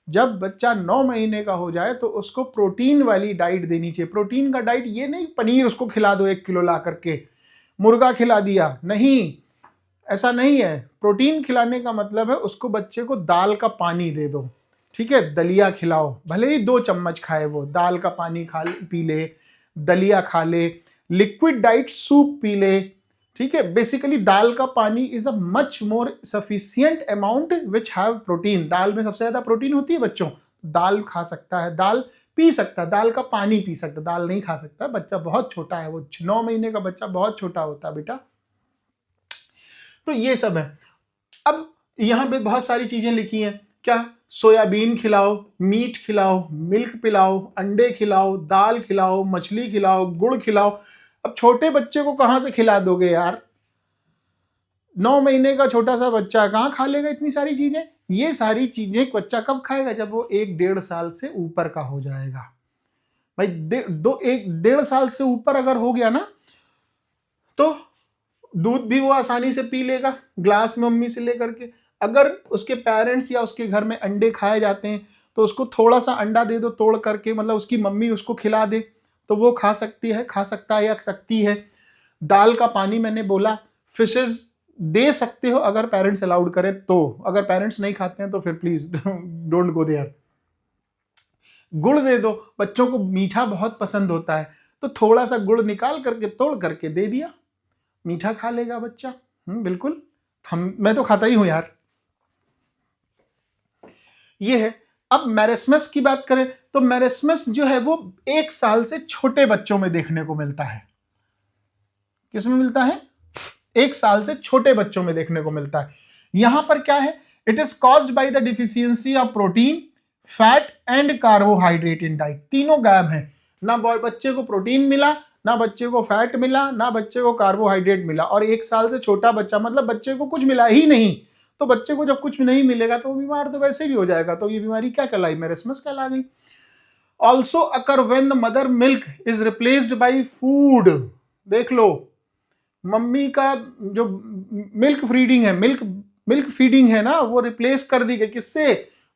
जब बच्चा 9 महीने का हो जाए तो उसको प्रोटीन वाली डाइट देनी चाहिए। प्रोटीन का डाइट ये नहीं पनीर उसको खिला दो 1 किलो ला करके, मुर्गा खिला दिया, नहीं, ऐसा नहीं है। प्रोटीन खिलाने का मतलब है उसको बच्चे को दाल का पानी दे दो, ठीक है, दलिया खिलाओ, भले ही 2 चम्मच खाए, वो दाल का पानी पी ले, दलिया खा ले, लिक्विड डाइट सूप पी ले, ठीक है। बेसिकली दाल का पानी is a much more sufficient amount which have protein. दाल में सबसे ज्यादा प्रोटीन होती है बच्चों, दाल खा सकता है, दाल पी सकता है, दाल का पानी पी सकता है, दाल नहीं खा सकता, बच्चा बहुत छोटा है, वो 9 महीने का बच्चा बहुत छोटा होता है बेटा। तो ये सब है। अब यहां पे बहुत सारी चीजें लिखी हैं, क्या? सोयाबीन खिलाओ, मीट खिलाओ, मिल्क पिलाओ, अंडे खिलाओ, दाल खिलाओ, मछली खिलाओ, गुड़ खिलाओ। अब छोटे बच्चे को कहां से खिला दोगे यार? 9 महीने का छोटा सा बच्चा कहां खा लेगा इतनी सारी चीजें? ये सारी चीजें बच्चा कब खाएगा? जब वो 1-1.5 साल से ऊपर का हो जाएगा। भाई 1-1.5 साल से ऊपर अगर हो गया ना तो दूध भी वो आसानी से पी लेगा, ग्लास में मम्मी से लेकर के। अगर उसके पेरेंट्स या उसके घर में अंडे खाए जाते हैं तो उसको थोड़ा सा अंडा दे दो तोड़ करके, मतलब उसकी मम्मी उसको खिला दे तो वो खा सकता है या सकती है। दाल का पानी मैंने बोला, फिशेस दे सकते हो अगर पेरेंट्स अलाउड करें तो, अगर पेरेंट्स नहीं खाते हैं तो फिर प्लीज डोंट गो देयर। गुड़ दे दो, बच्चों को मीठा बहुत पसंद होता है तो थोड़ा सा गुड़ निकाल करके तोड़ करके दे दिया, मीठा खा लेगा बच्चा। बिल्कुल, मैं तो खाता ही हूं यार। ये है। अब मेरिस्मस की बात करें तो मेरिस्मस जो है वो 1 साल से छोटे बच्चों में देखने को मिलता है। किसमें मिलता है? 1 साल से छोटे बच्चों में देखने को मिलता है। यहां पर क्या है? It is caused by the deficiency of protein, fat and carbohydrate in diet. तीनों गायब हैं, ना बच्चे को प्रोटीन मिला, ना बच्चे को फैट मिला, ना बच्चे को कार्बोहाइड्रेट मिला। और 1 साल से छोटा बच्चा मतलब बच्चे को कुछ मिला ही नहीं। तो बच्चे को जब कुछ नहीं मिलेगा तो बीमार तो वैसे भी हो जाएगा। तो ये बीमारी क्या कहलाई? मेरिस्मस कहला गई। Also occur when the mother milk is replaced by food. देख लो, मम्मी का जो मिल्क फीडिंग है ना, वो रिप्लेस कर दी गई किससे?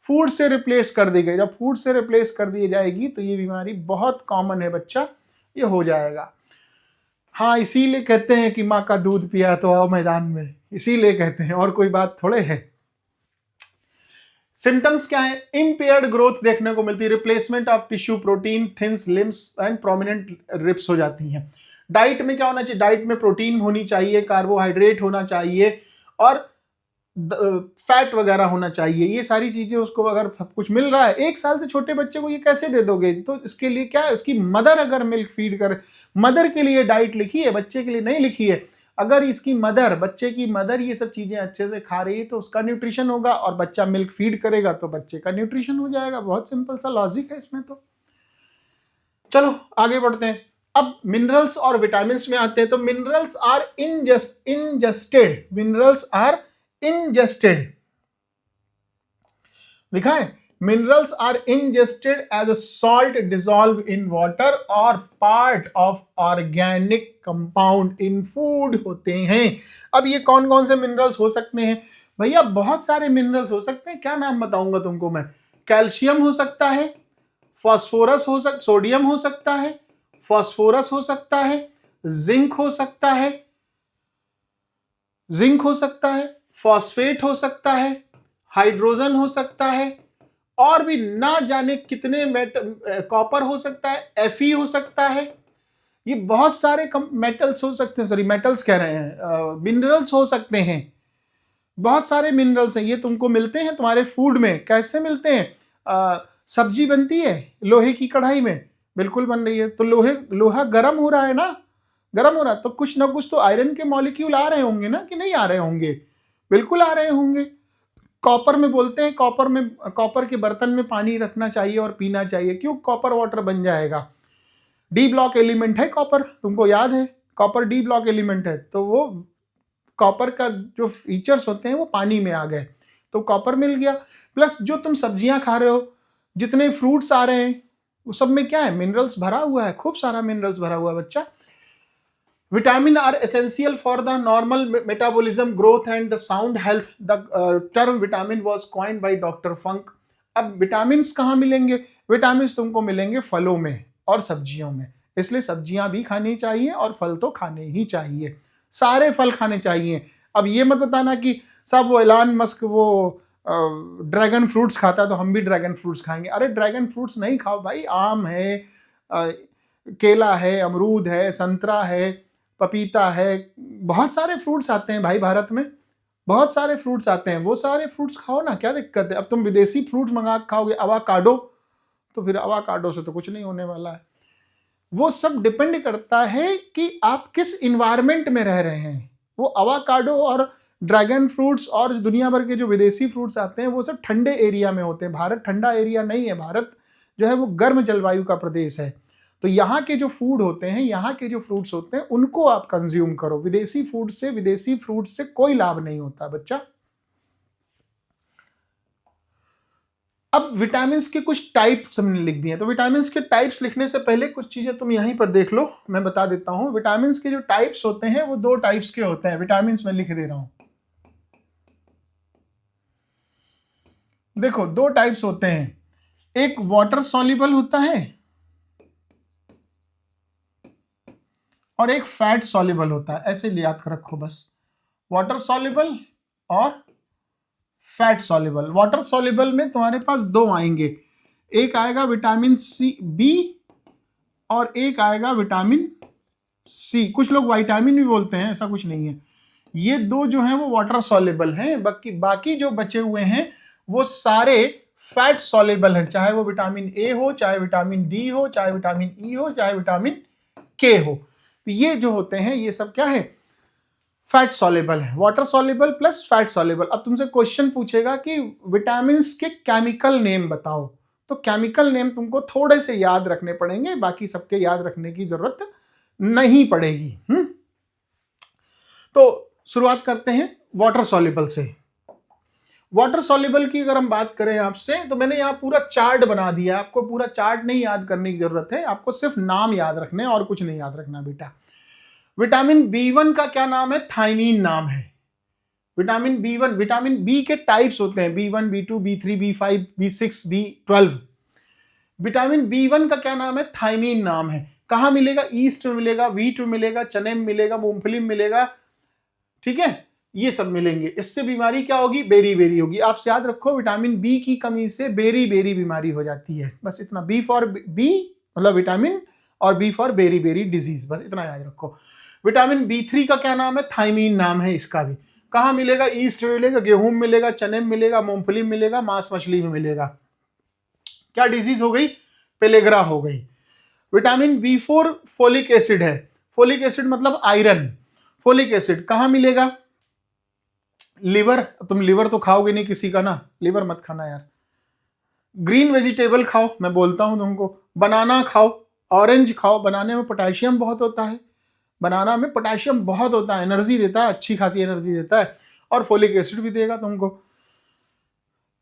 फूड से रिप्लेस कर दी गई। जब फूड से रिप्लेस कर दी जाएगी तो ये बीमारी बहुत कॉमन है बच्चा, ये हो जाएगा। हाँ, इसीलिए कहते हैं कि माँ का दूध पिया तो आओ मैदान में, इसीलिए कहते हैं, और कोई बात थोड़े है। सिम्टम्स क्या है? इम्पेयर्ड ग्रोथ देखने को मिलती है, replacement of tissue, protein, thins limbs and prominent ribs हो जाती हैं। डाइट में क्या होना चाहिए? डाइट में प्रोटीन होनी चाहिए, कार्बोहाइड्रेट होना चाहिए और फैट वगैरह होना चाहिए। ये सारी चीजें उसको अगर सब कुछ मिल रहा है, 1 साल से छोटे बच्चे को ये कैसे दे दोगे? तो इसके लिए क्या है, उसकी मदर अगर मिल्क फीड करे, मदर के लिए डाइट लिखी है, बच्चे के लिए नहीं लिखी है। अगर इसकी मदर, बच्चे की मदर ये सब चीजें अच्छे से खा रही है तो उसका न्यूट्रिशन होगा, और बच्चा मिल्क फीड करेगा तो बच्चे का न्यूट्रिशन हो जाएगा। बहुत सिंपल सा लॉजिक है इसमें तो। चलो आगे बढ़ते हैं। अब मिनरल्स और विटामिन में आते हैं। तो minerals are ingested, minerals are ingested, लिखा है, minerals are ingested as a salt dissolve in water or part of organic compound in food होते हैं। अब ये कौन कौन से मिनरल्स हो सकते हैं? भैया बहुत सारे मिनरल्स हो सकते हैं। क्या नाम बताऊंगा तुमको मैं? कैल्शियम हो सकता है, फास्फोरस हो सकता, सोडियम हो सकता है, फास्फोरस हो सकता है, जिंक हो सकता है, फॉस्फेट हो सकता है, हाइड्रोजन हो सकता है, और भी ना जाने कितने कॉपर हो सकता है, Fe हो सकता है। ये बहुत सारे मेटल्स हो सकते हैं, सॉरी मेटल्स कह रहे हैं, मिनरल्स हो सकते हैं। बहुत सारे मिनरल्स हैं, ये तुमको मिलते हैं तुम्हारे फूड में। कैसे मिलते हैं? सब्जी बनती है लोहे की कढ़ाई में, बिल्कुल बन रही है, तो लोहा गर्म हो रहा है ना, गर्म हो रहा है तो कुछ ना कुछ तो आयरन के मॉलिक्यूल आ रहे होंगे ना, कि नहीं आ रहे होंगे? बिल्कुल आ रहे होंगे। कॉपर में बोलते हैं, कॉपर के बर्तन में पानी रखना चाहिए और पीना चाहिए। क्यों? कॉपर वाटर बन जाएगा। डी ब्लॉक एलिमेंट है कॉपर, तुमको याद है, कॉपर डी ब्लॉक एलिमेंट है। तो वो कॉपर का जो फीचर्स होते हैं वो पानी में आ गए, तो कॉपर मिल गया। प्लस जो तुम सब्जियां खा रहे हो, जितने फ्रूट्स आ रहे हैं, वो सब में क्या है? मिनरल्स भरा हुआ है, खूब सारा मिनरल्स भरा हुआ है बच्चा। Vitamin are essential for the normal metabolism, growth and the sound health. The term vitamin was coined by Dr. Funk. अब विटामिन्स कहाँ मिलेंगे? विटामिन्स तुमको मिलेंगे फलों में और सब्जियों में, इसलिए सब्जियां भी खानी चाहिए और फल तो खाने ही चाहिए, सारे फल खाने चाहिए। अब ये मत बताना कि साहब वो एलन मस्क वो ड्रैगन फ्रूट्स खाता है तो हम भी ड्रैगन फ्रूट्स खाएंगे। अरे ड्रैगन फ्रूट्स नहीं खाओ भाई, आम है, केला है, अमरूद है, संतरा है, पपीता है, बहुत सारे फ्रूट्स आते हैं भाई भारत में, बहुत सारे फ्रूट्स आते हैं, वो सारे फ्रूट्स खाओ ना, क्या दिक्कत है? अब तुम विदेशी फ्रूट मंगा खाओगे, अवाकाडो, तो फिर अवाकाडो से तो कुछ नहीं होने वाला है। वो सब डिपेंड करता है कि आप किस इन्वायरमेंट में रह रहे हैं। वो अवाकाडो और ड्रैगन फ्रूट्स और दुनिया भर के जो विदेशी फ्रूट्स आते हैं वो सब ठंडे एरिया में होते हैं। भारत ठंडा एरिया नहीं है, भारत जो है वो गर्म जलवायु का प्रदेश है। तो यहाँ के जो फूड होते हैं, यहाँ के जो फ्रूट्स होते हैं, उनको आप कंज्यूम करो। विदेशी फ्रूट से कोई लाभ नहीं होता बच्चा। अब विटामिन्स के कुछ टाइप्स हमने लिख दिए, तो विटामिन्स के टाइप्स लिखने से पहले कुछ चीजें तुम यहीं पर देख लो, मैं बता देता हूं। विटामिन्स के जो टाइप्स होते हैं वो 2 टाइप्स के होते हैं। विटामिन्स में लिख दे रहा हूं, देखो 2 टाइप्स होते हैं, एक वाटर सॉल्युबल होता है और एक फैट सॉल्युबल होता है। ऐसे याद कर रखो बस, वाटर सॉल्युबल और फैट सॉल्युबल। वाटर सॉल्युबल में तुम्हारे पास 2 आएंगे, एक आएगा विटामिन सी बी और एक आएगा विटामिन सी। कुछ लोग विटामिन भी बोलते हैं, ऐसा कुछ नहीं है। ये 2 जो हैं वो वाटर सॉल्युबल हैं, बाकी जो बचे हुए हैं वो सारे फैट सॉल्युबल हैं, चाहे वो विटामिन ए हो, चाहे विटामिन डी हो, चाहे विटामिन ई हो, चाहे विटामिन के हो। तो ये जो होते हैं ये सब क्या है? फैट सॉल्युबल है। Water soluble plus fat soluble. अब तुमसे क्वेश्चन पूछेगा कि विटामिन्स के केमिकल नेम बताओ, तो केमिकल नेम तुमको थोड़े से याद रखने पड़ेंगे, बाकी सबके याद रखने की जरूरत नहीं पड़ेगी। तो शुरुआत करते हैं वाटर सॉल्युबल से। वाटर सॉल्युबल की अगर हम बात करें आपसे, तो मैंने यहाँ पूरा चार्ट बना दिया, आपको पूरा चार्ट नहीं याद करने की जरूरत है, आपको सिर्फ नाम याद रखने और कुछ नहीं याद रखना बेटा। विटामिन B1 का क्या नाम है? थायमीन नाम है। विटामिन B1, विटामिन बी के टाइप्स होते हैं, B1, B2, B3, B5, B6, B12। Vitamin B1 का क्या नाम है? थायमीन नाम है। कहां मिलेगा? ईस्ट में मिलेगा, व्हीट में मिलेगा, चने में मिलेगा, मूंगफली में मिलेगा, ठीक है, ये सब मिलेंगे। इससे बीमारी क्या होगी? बेरी बेरी होगी। आप याद रखो, विटामिन बी की कमी से बेरी बेरी बीमारी हो जाती है, बस इतना। बी फॉर बी मतलब विटामिन, और B for beri beri disease, बस इतना याद रखो। विटामिन B3 का क्या नाम है? थायमीन नाम है इसका भी। कहां मिलेगा? ईस्ट में मिलेगा, गेहूं में मिलेगा, चने में मिलेगा, मूंगफली में मिलेगा, मांस मछली में मिलेगा। क्या डिजीज हो गई? पेलेग्रा हो गई। विटामिन B4 फोलिक एसिड है। फोलिक एसिड मतलब आयरन। फोलिक एसिड कहां मिलेगा? लिवर, तुम लिवर तो खाओगे नहीं किसी का ना, लिवर मत खाना यार। ग्रीन वेजिटेबल खाओ, मैं बोलता हूं तुमको। बनाना खाओ, ऑरेंज खाओ, बनाने में पोटेशियम बहुत होता है, बनाना में पोटेशियम बहुत होता है, एनर्जी देता है, अच्छी खासी एनर्जी देता है, और फोलिक एसिड भी देगा तुमको।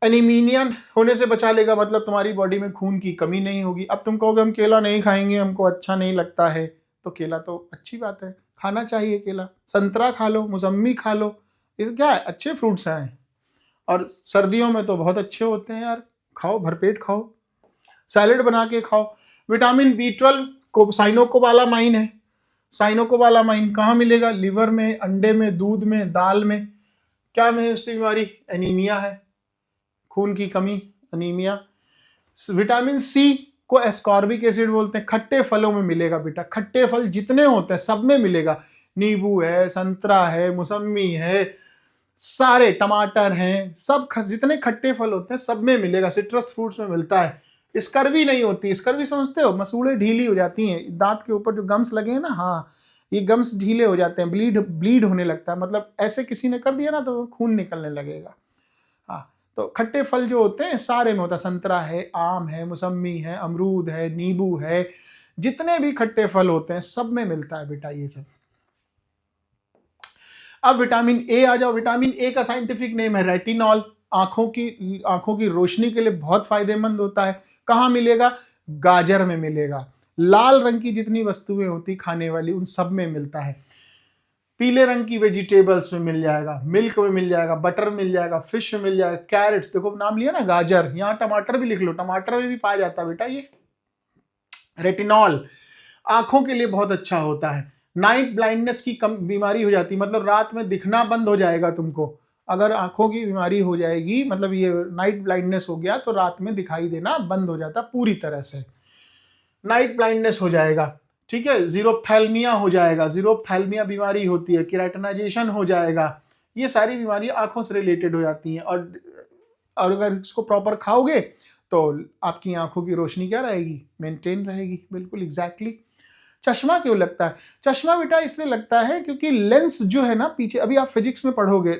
एनीमिया होने से बचा लेगा, मतलब तुम्हारी बॉडी में खून की कमी नहीं होगी। अब तुम कहोगे हम केला नहीं खाएंगे, हमको अच्छा नहीं लगता है, तो केला तो अच्छी बात है, खाना चाहिए केला। संतरा खा लो, मौसम्मी खा लो, ये क्या है, अच्छे फ्रूट्स हैं, और सर्दियों में तो बहुत अच्छे होते हैं यार, खाओ, भरपेट खाओ, सैलेड बना के खाओ। विटामिन B12 को साइनोकोबालामाइन है। साइनोकोबालामाइन कहाँ मिलेगा? लिवर में, अंडे में, दूध में, दाल में। क्या में उससे बीमारी? एनीमिया है, खून की कमी, एनीमिया। विटामिन C को एस्कॉर्बिक एसिड बोलते हैं, खट्टे फलों में मिलेगा बेटा, खट्टे फल जितने होते हैं सब में मिलेगा। नींबू है, संतरा है, मौसम्मी है, सारे टमाटर हैं, सब जितने खट्टे फल होते हैं सब में मिलेगा, सिट्रस फ्रूट्स में मिलता है। स्कर्वी नहीं होती, स्कर्वी समझते हो? मसूड़े ढीली हो जाती हैं, दांत के ऊपर जो गम्स लगे हैं ना, हाँ, ये गम्स ढीले हो जाते हैं, ब्लीड होने लगता है, मतलब ऐसे किसी ने कर दिया ना तो खून निकलने लगेगा। हाँ, तो खट्टे फल जो होते हैं सारे में होता है, संतरा है, आम है, मौसम्मी है, अमरूद है, नींबू है, जितने भी खट्टे फल होते हैं सब में मिलता है बेटा ये सब। अब विटामिन ए आ जाओ। विटामिन ए का साइंटिफिक नेम है रेटिनॉल। आंखों की रोशनी के लिए बहुत फायदेमंद होता है। कहां मिलेगा? गाजर में मिलेगा। लाल रंग की जितनी वस्तुएं होती खाने वाली उन सब में मिलता है। पीले रंग की वेजिटेबल्स में मिल जाएगा, मिल्क में मिल जाएगा, बटर मिल जाएगा, फिश में मिल जाएगा, कैरेट्स, देखो नाम लिया ना, गाजर, यहां टमाटर भी लिख लो, टमाटर में भी पाया जाता है बेटा ये रेटिनॉल। आंखों के लिए बहुत अच्छा होता है। नाइट ब्लाइंडनेस की कम बीमारी हो जाती है, मतलब रात में दिखना बंद हो जाएगा तुमको। अगर आंखों की बीमारी हो जाएगी, मतलब ये नाइट ब्लाइंडनेस हो गया, तो रात में दिखाई देना बंद हो जाता पूरी तरह से, नाइट ब्लाइंडनेस हो जाएगा, ठीक है। जीरोप्थैल्मिया हो जाएगा, जीरोप्थैल्मिया बीमारी होती है, केराटिनाइजेशन हो जाएगा, ये सारी बीमारियां आंखों से रिलेटेड हो जाती हैं। और अगर इसको प्रॉपर खाओगे तो आपकी आंखों की रोशनी क्या रहेगी? मेंटेन रहेगी, बिल्कुल एग्जैक्टली। चश्मा क्यों लगता है? चश्मा बेटा इसलिए लगता है क्योंकि लेंस जो है ना पीछे, अभी आप फिजिक्स में पढ़ोगे,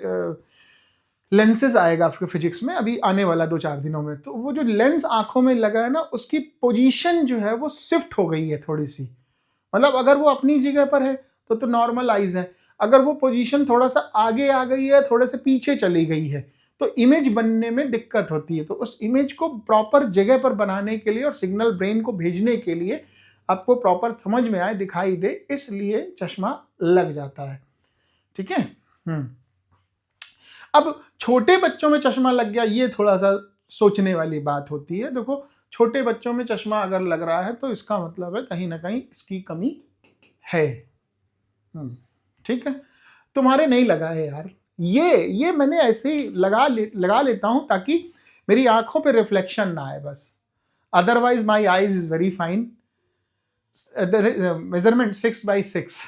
लेंसेज आएगा आपके फिजिक्स में अभी आने वाला 2-4 दिनों में, तो वो जो लेंस आंखों में लगा है ना, उसकी पोजीशन जो है वो शिफ्ट हो गई है थोड़ी सी। मतलब अगर वो अपनी जगह पर है तो नॉर्मल आइज है, अगर वो पोजीशन थोड़ा सा आगे आ गई है, थोड़े से पीछे चली गई है, तो इमेज बनने में दिक्कत होती है। तो उस इमेज को प्रॉपर जगह पर बनाने के लिए और सिग्नल ब्रेन को भेजने के लिए, आपको प्रॉपर समझ में आए, दिखाई दे, इसलिए चश्मा लग जाता है, ठीक है। अब छोटे बच्चों में चश्मा लग गया, ये थोड़ा सा सोचने वाली बात होती है। देखो, छोटे बच्चों में चश्मा अगर लग रहा है तो इसका मतलब है कहीं ना कहीं इसकी कमी है, ठीक है। तुम्हारे नहीं लगा है यार, ये मैंने ऐसे ही लगा लेता हूं ताकि मेरी आंखों पे रिफ्लेक्शन ना आए बस। Otherwise my eyes is very fine. Measurement 6x6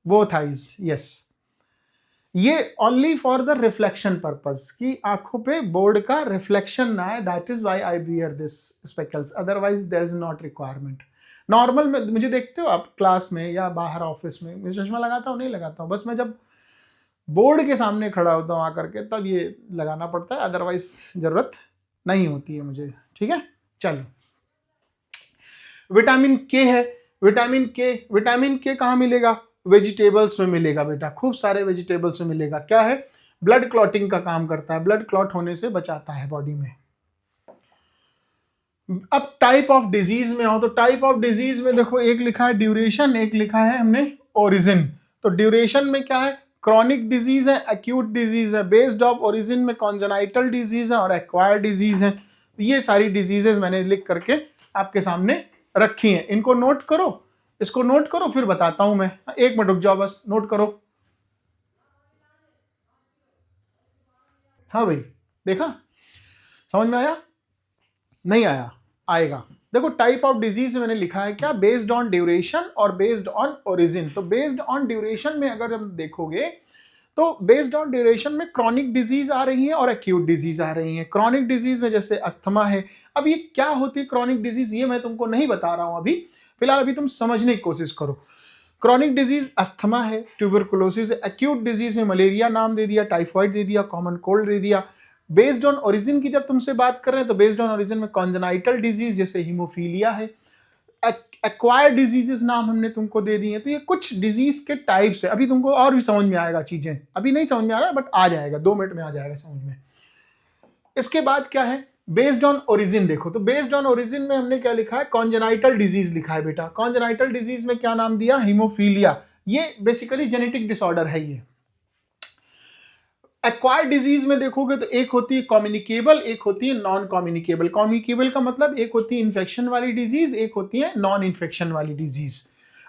both eyes, yes. ये only for the reflection purpose, कि आंखों पे बोर्ड का रिफ्लेक्शन ना आए, that is why I wear this spectacles, otherwise there is not requirement. Normal में मुझे देखते हो आप क्लास में या बाहर ऑफिस में, मैं चश्मा लगाता हूँ नहीं लगाता हूँ, बस मैं जब बोर्ड के सामने खड़ा होता हूँ आकर के तब ये लगाना पड़ता है, अदरवाइज जरूरत नहीं होती है मुझे, ठीक है। चलो, विटामिन के है। विटामिन के कहाँ मिलेगा? वेजिटेबल्स में मिलेगा बेटा, खूब सारे वेजिटेबल्स में मिलेगा। क्या है? ब्लड क्लॉटिंग का काम करता है, ब्लड क्लॉट होने से बचाता है बॉडी में। अब टाइप ऑफ डिजीज में आओ, तो टाइप ऑफ डिजीज में देखो, एक लिखा है ड्यूरेशन, एक लिखा है हमने ओरिजिन, तो ड्यूरेशन में क्या है, क्रॉनिक डिजीज है, एक्यूट डिजीज है, बेस्ड ऑफ ओरिजिन में कॉन्जेनाइटल डिजीज है और एक्वायर्ड डिजीज है। ये सारी डिजीजेस मैंने लिख करके आपके सामने रखी हैं, इनको नोट करो, इसको नोट करो, फिर बताता हूं मैं। 1 मिनट रुक जाओ, बस नोट करो। हाँ भाई, देखा, समझ में आया? नहीं आया? आएगा। देखो टाइप ऑफ डिजीज मैंने लिखा है क्या, बेस्ड ऑन ड्यूरेशन और बेस्ड ऑन ओरिजिन। तो बेस्ड ऑन ड्यूरेशन में अगर हम देखोगे तो बेस्ड ऑन ड्यूरेशन में क्रॉनिक डिजीज आ रही है और एक्यूट डिजीज आ रही है। क्रॉनिक डिजीज में जैसे अस्थमा है। अब ये क्या होती है क्रॉनिक डिजीज, ये मैं तुमको नहीं बता रहा हूं अभी, फिलहाल अभी तुम समझने की कोशिश करो। क्रॉनिक डिजीज अस्थमा है, ट्यूबरकुलोसिस है। एक्यूट डिजीज में मलेरिया नाम दे दिया, टाइफाइड दे दिया, कॉमन कोल्ड दे दिया। बेस्ड ऑन ओरिजिन की जब तुमसे बात कर रहे हैं तो बेस्ड ऑन ओरिजिन में कॉन्जेनाइटल डिजीज जैसे हीमोफीलिया है। एक्वायर्ड डिजीजेस नाम हमने तुमको दे दिए। तो ये कुछ डिजीज के टाइप्स है, अभी तुमको और भी समझ में आएगा, चीजें अभी नहीं समझ में आ रहा बट आ जाएगा, 2 मिनट में आ जाएगा समझ में। इसके बाद क्या है, बेस्ड ऑन ओरिजिन। देखो तो बेस्ड ऑन ओरिजिन में हमने क्या लिखा है, कॉन्जेनाइटल डिजीज लिखा है बेटा। कॉन्जेनाइटल डिजीज में क्या नाम दिया, हीमोफीलिया। ये बेसिकली जेनेटिक डिसऑर्डर है ये। एक्वायर्ड डिजीज में देखोगे तो एक होती है कम्युनिकेबल, एक होती है नॉन कम्युनिकेबल। कम्युनिकेबल का मतलब एक होती है इन्फेक्शन वाली डिजीज, एक होती है नॉन इन्फेक्शन वाली डिजीज।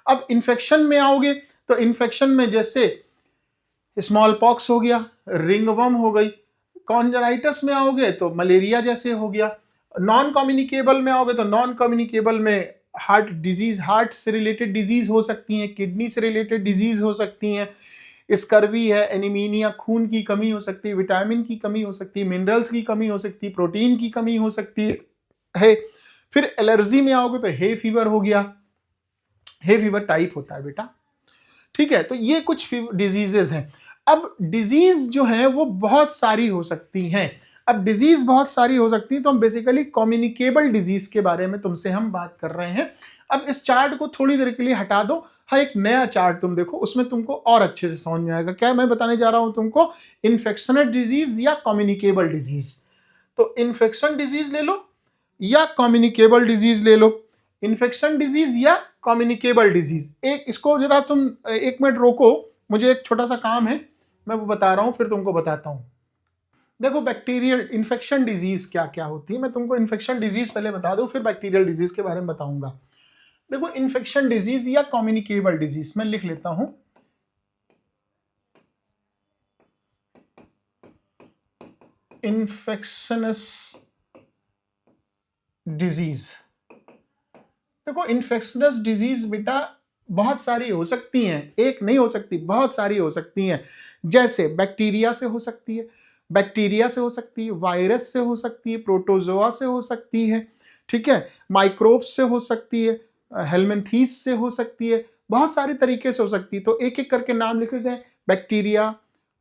अब इन्फेक्शन में आओगे तो इन्फेक्शन में जैसे स्मॉल पॉक्स हो गया, रिंगवर्म हो गई। कॉन्जेनाइटिस में आओगे तो मलेरिया जैसे हो गया। नॉन कम्युनिकेबल में आओगे तो नॉन कम्युनिकेबल में हार्ट डिजीज, हार्ट से रिलेटेड डिजीज हो सकती हैं, किडनी से रिलेटेड डिजीज हो सकती हैं, स्कर्वी है, एनीमिया, खून की कमी हो सकती है, विटामिन की कमी हो सकती है, मिनरल्स की कमी हो सकती है, प्रोटीन की कमी हो सकती है। फिर एलर्जी में आओगे तो हे फीवर हो गया, हे फीवर टाइप होता है बेटा, ठीक है। तो ये कुछ डिजीजेस हैं। अब डिजीज जो है वो बहुत सारी हो सकती हैं। अब डिजीज बहुत सारी हो सकती है तो हम बेसिकली कम्युनिकेबल डिजीज के बारे में तुमसे हम बात कर रहे हैं। अब इस चार्ट को थोड़ी देर के लिए हटा दो, हाँ एक नया चार्ट तुम देखो, उसमें तुमको और अच्छे से समझ में आएगा। क्या मैं बताने जा रहा हूं तुमको, इन्फेक्शनल डिजीज या कम्युनिकेबल डिजीज। तो इन्फेक्शन डिजीज ले लो या कम्युनिकेबल डिजीज ले लो, इन्फेक्शन डिजीज या कम्युनिकेबल डिजीज। एक इसको जरा तुम 1 मिनट रोको, मुझे एक छोटा सा काम है, मैं वो बता रहा हूं फिर तुमको बताता हूं। देखो बैक्टीरियल इन्फेक्शन डिजीज क्या क्या होती है, मैं तुमको इन्फेक्शन डिजीज पहले बता दूं फिर बैक्टीरियल डिजीज के बारे में बताऊंगा। देखो इन्फेक्शन डिजीज या कम्युनिकेबल डिजीज मैं लिख लेता हूं। Infections disease. देखो इन्फेक्शनस डिजीज बेटा बहुत सारी हो सकती हैं, एक नहीं हो सकती, बहुत सारी हो सकती हैं। जैसे बैक्टीरिया से हो सकती है, बैक्टीरिया से हो सकती है, वायरस से हो सकती है, प्रोटोजोआ से हो सकती है, ठीक है, माइक्रोब्स से हो सकती है, हेलमिंथीस से हो सकती है, बहुत सारे तरीके से हो सकती है। तो एक एक करके नाम लिख लेते हैं, बैक्टीरिया,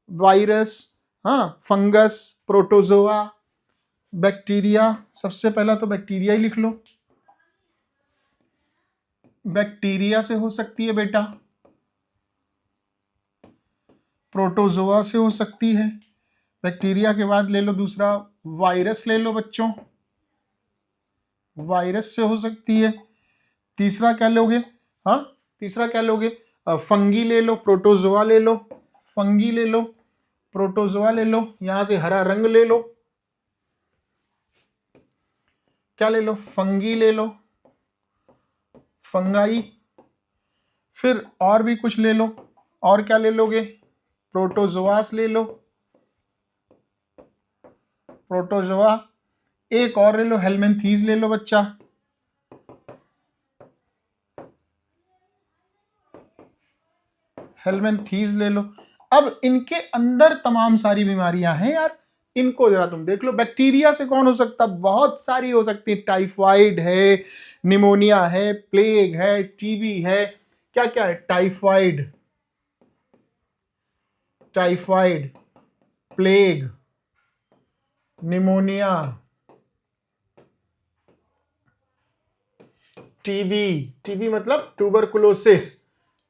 वायरस, हाँ, फंगस, प्रोटोजोआ, बैक्टीरिया। सबसे पहला तो बैक्टीरिया ही लिख लो, बैक्टीरिया से हो सकती है बेटा, प्रोटोजोआ से हो सकती है, बैक्टीरिया के बाद ले लो दूसरा वायरस ले लो बच्चों, वायरस से हो सकती है। तीसरा क्या लोगे, हाँ तीसरा क्या लोगे, फंगी ले लो, प्रोटोजोआ ले लो, फंगी ले लो, प्रोटोजोआ ले लो, यहां से हरा रंग ले लो, क्या ले लो, फंगी ले लो, फंगाई। फिर और भी कुछ ले लो, और क्या ले लोगे, प्रोटोजोआस ले लो, प्रोटोजोआ। एक और ले लो, हेलमिंथीज ले लो बच्चा, हेलमिंथीज ले लो। अब इनके अंदर तमाम सारी बीमारियां हैं यार, इनको जरा तुम देख लो। बैक्टीरिया से कौन हो सकता, बहुत सारी हो सकती है, टाइफाइड है, निमोनिया है, प्लेग है, टीबी है, क्या क्या है, typhoid, typhoid, plague, pneumonia, TB, TB मतलब ट्यूबरकुलोसिस,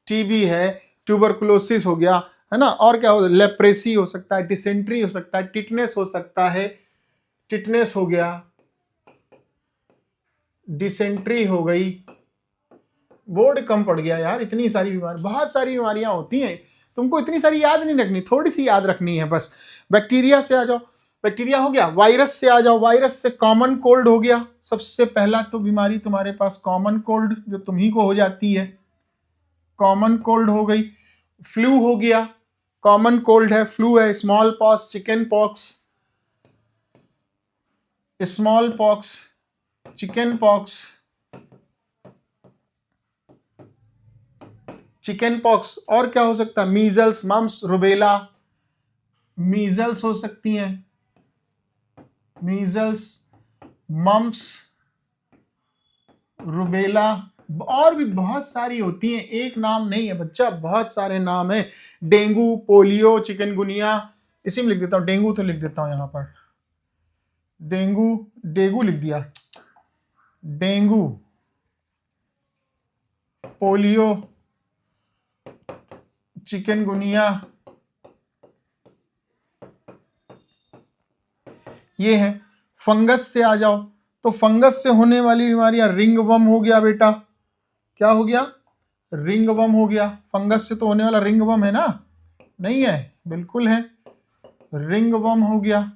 टीबी है, ट्यूबरकुलोसिस हो गया, है ना, और क्या हो, लेप्रेसी हो सकता है, डिसेंट्री हो सकता है, टिटनेस हो सकता है, टिटनेस हो गया, डिसेंट्री हो गई, बोर्ड कम पड़ गया यार, इतनी सारी बीमारी, बहुत सारी बीमारियां होती हैं, तुमको इतनी सारी याद नहीं रखनी, थोड़ी सी याद रखनी है बस। बैक्टीरिया से आ जाओ, बैक्टीरिया हो गया। वायरस से आ जाओ, वायरस से कॉमन कोल्ड हो गया। सबसे पहला तो बीमारी तुम्हारे पास कॉमन कोल्ड, जो तुम्ही को हो जाती है, कॉमन कोल्ड हो गई। फ्लू हो गया, कॉमन कोल्ड है, फ्लू है। Small pox, chicken pox, small pox, chicken pox, chicken pox. और क्या हो सकता है? Measles, mums, rubella. मीजल्स हो सकती हैं, मीजल्स, मम्स, रुबेला। और भी बहुत सारी होती हैं, एक नाम नहीं है बच्चा, बहुत सारे नाम है। Dengue, polio, chikungunya. इसी में लिख देता हूं, डेंगू तो लिख देता हूं यहां पर, डेंगू, डेंगू लिख दिया, डेंगू, पोलियो, चिकनगुनिया, ये है। फंगस से आ जाओ, तो फंगस से होने वाली बीमारियां, रिंगवर्म हो गया बेटा, क्या हो गया? रिंगवर्म हो गया। फंगस से तो होने वाला रिंगवर्म है ना? नहीं है? बिल्कुल है, रिंगवर्म हो गया।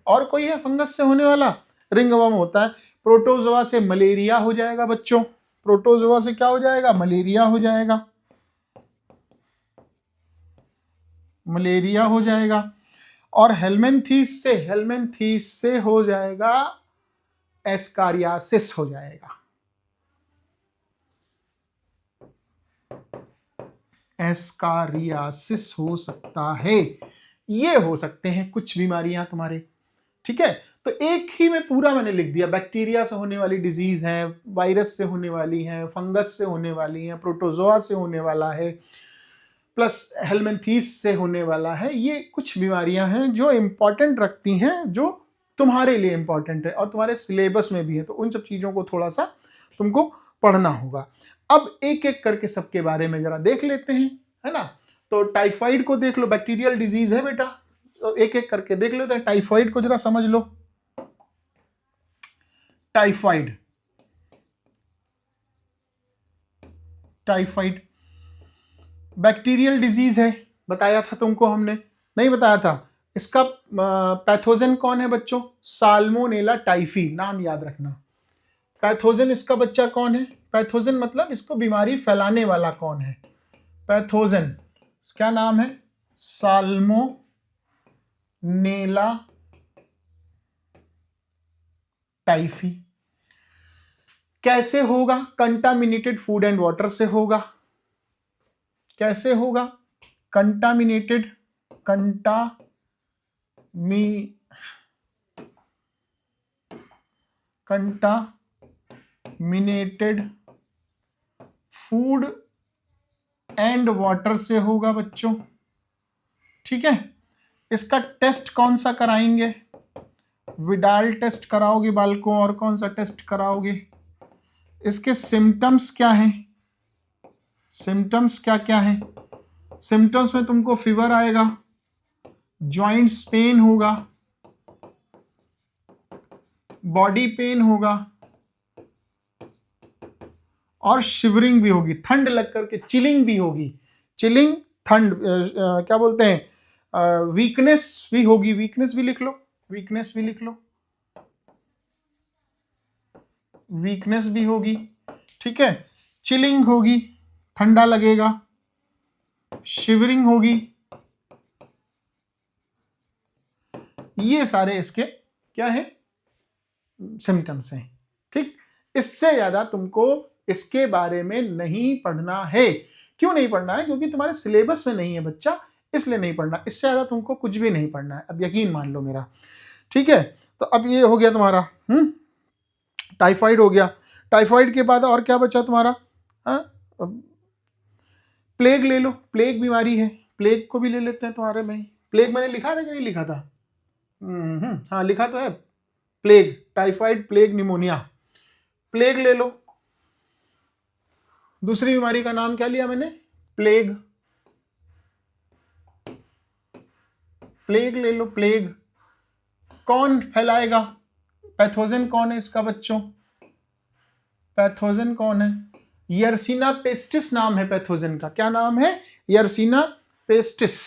और कोई है फंगस से होने वाला? रिंगवर्म होता है। प्रोटोजोआ से मलेरिया हो जाएगा बच्चों, प्रोटोजोआ से क्या हो जाएगा? मलेरिया हो जाएगा, मलेरिया हो जाएगा। और हेलमेंथीस से हो जाएगा एस्कारियासिस हो जाएगा, एस्कारियासिस हो सकता है। ये हो सकते हैं कुछ बीमारियां तुम्हारे, ठीक है। तो एक ही में पूरा मैंने लिख दिया, बैक्टीरिया से होने वाली डिजीज है, वायरस से होने वाली है, फंगस से होने वाली है, प्रोटोजोआ से होने वाला है, प्लस हेलमेंथीस से होने वाला है। ये कुछ बीमारियां हैं जो इंपॉर्टेंट रखती हैं, जो तुम्हारे लिए इंपॉर्टेंट है और तुम्हारे सिलेबस में भी है, तो उन सब चीजों को थोड़ा सा तुमको पढ़ना होगा। अब एक एक करके सबके बारे में जरा देख लेते हैं, है ना। तो टाइफाइड को देख लो, बैक्टीरियल डिजीज है बेटा, तो एक एक करके देख लेते हैं। टाइफाइड को जरा समझ लो। टाइफाइड, टाइफाइड बैक्टीरियल डिजीज है, बताया था तुमको हमने? नहीं बताया था? इसका पैथोजन कौन है बच्चों? साल्मोनेला टाइफी, नाम याद रखना। पैथोजन इसका बच्चा कौन है? पैथोजन मतलब इसको बीमारी फैलाने वाला कौन है? पैथोजन, क्या नाम है? Salmonella typhi. कैसे होगा? कंटामिनेटेड फूड एंड वाटर से होगा। कैसे होगा? Contaminated, contaminated food and water से होगा बच्चों, ठीक है। इसका टेस्ट कौन सा कराएंगे? विडाल टेस्ट कराओगे बालकों, और कौन सा टेस्ट कराओगे? इसके सिम्टम्स क्या हैं? सिम्टम्स क्या क्या हैं? सिम्टम्स में तुमको फीवर आएगा, जॉइंट्स पेन होगा, बॉडी पेन होगा, और शिवरिंग भी होगी, ठंड लग करके चिलिंग भी होगी। चिलिंग, ठंड, क्या बोलते हैं, वीकनेस भी होगी। वीकनेस भी लिख लो, वीकनेस भी लिख लो, वीकनेस भी होगी, ठीक है। चिलिंग होगी, ठंडा लगेगा, शिवरिंग होगी। ये सारे इसके क्या है? सिम्टम्स हैं, ठीक। इससे ज्यादा तुमको इसके बारे में नहीं पढ़ना है। क्यों नहीं पढ़ना है? क्योंकि तुम्हारे सिलेबस में नहीं है बच्चा, इसलिए नहीं पढ़ना। इससे ज्यादा तुमको कुछ भी नहीं पढ़ना है, अब यकीन मान लो मेरा, ठीक है। तो अब ये हो गया तुम्हारा, टाइफाइड हो गया। टाइफाइड के बाद और क्या बचा तुम्हारा? प्लेग ले लो, प्लेग बीमारी है, प्लेग को भी ले लेते हैं तुम्हारे में। प्लेग मैंने लिखा था कि नहीं लिखा था? हाँ लिखा तो है, plague, typhoid, plague, pneumonia. Plague ले लो। दूसरी बीमारी का नाम क्या लिया मैंने? प्लेग। प्लेग ले लो, प्लेग। कौन फैलाएगा? पैथोजन कौन है इसका बच्चों? पैथोजन कौन है? यर्सीना पेस्टिस नाम है पैथोजन का। क्या नाम है? यर्सीना पेस्टिस।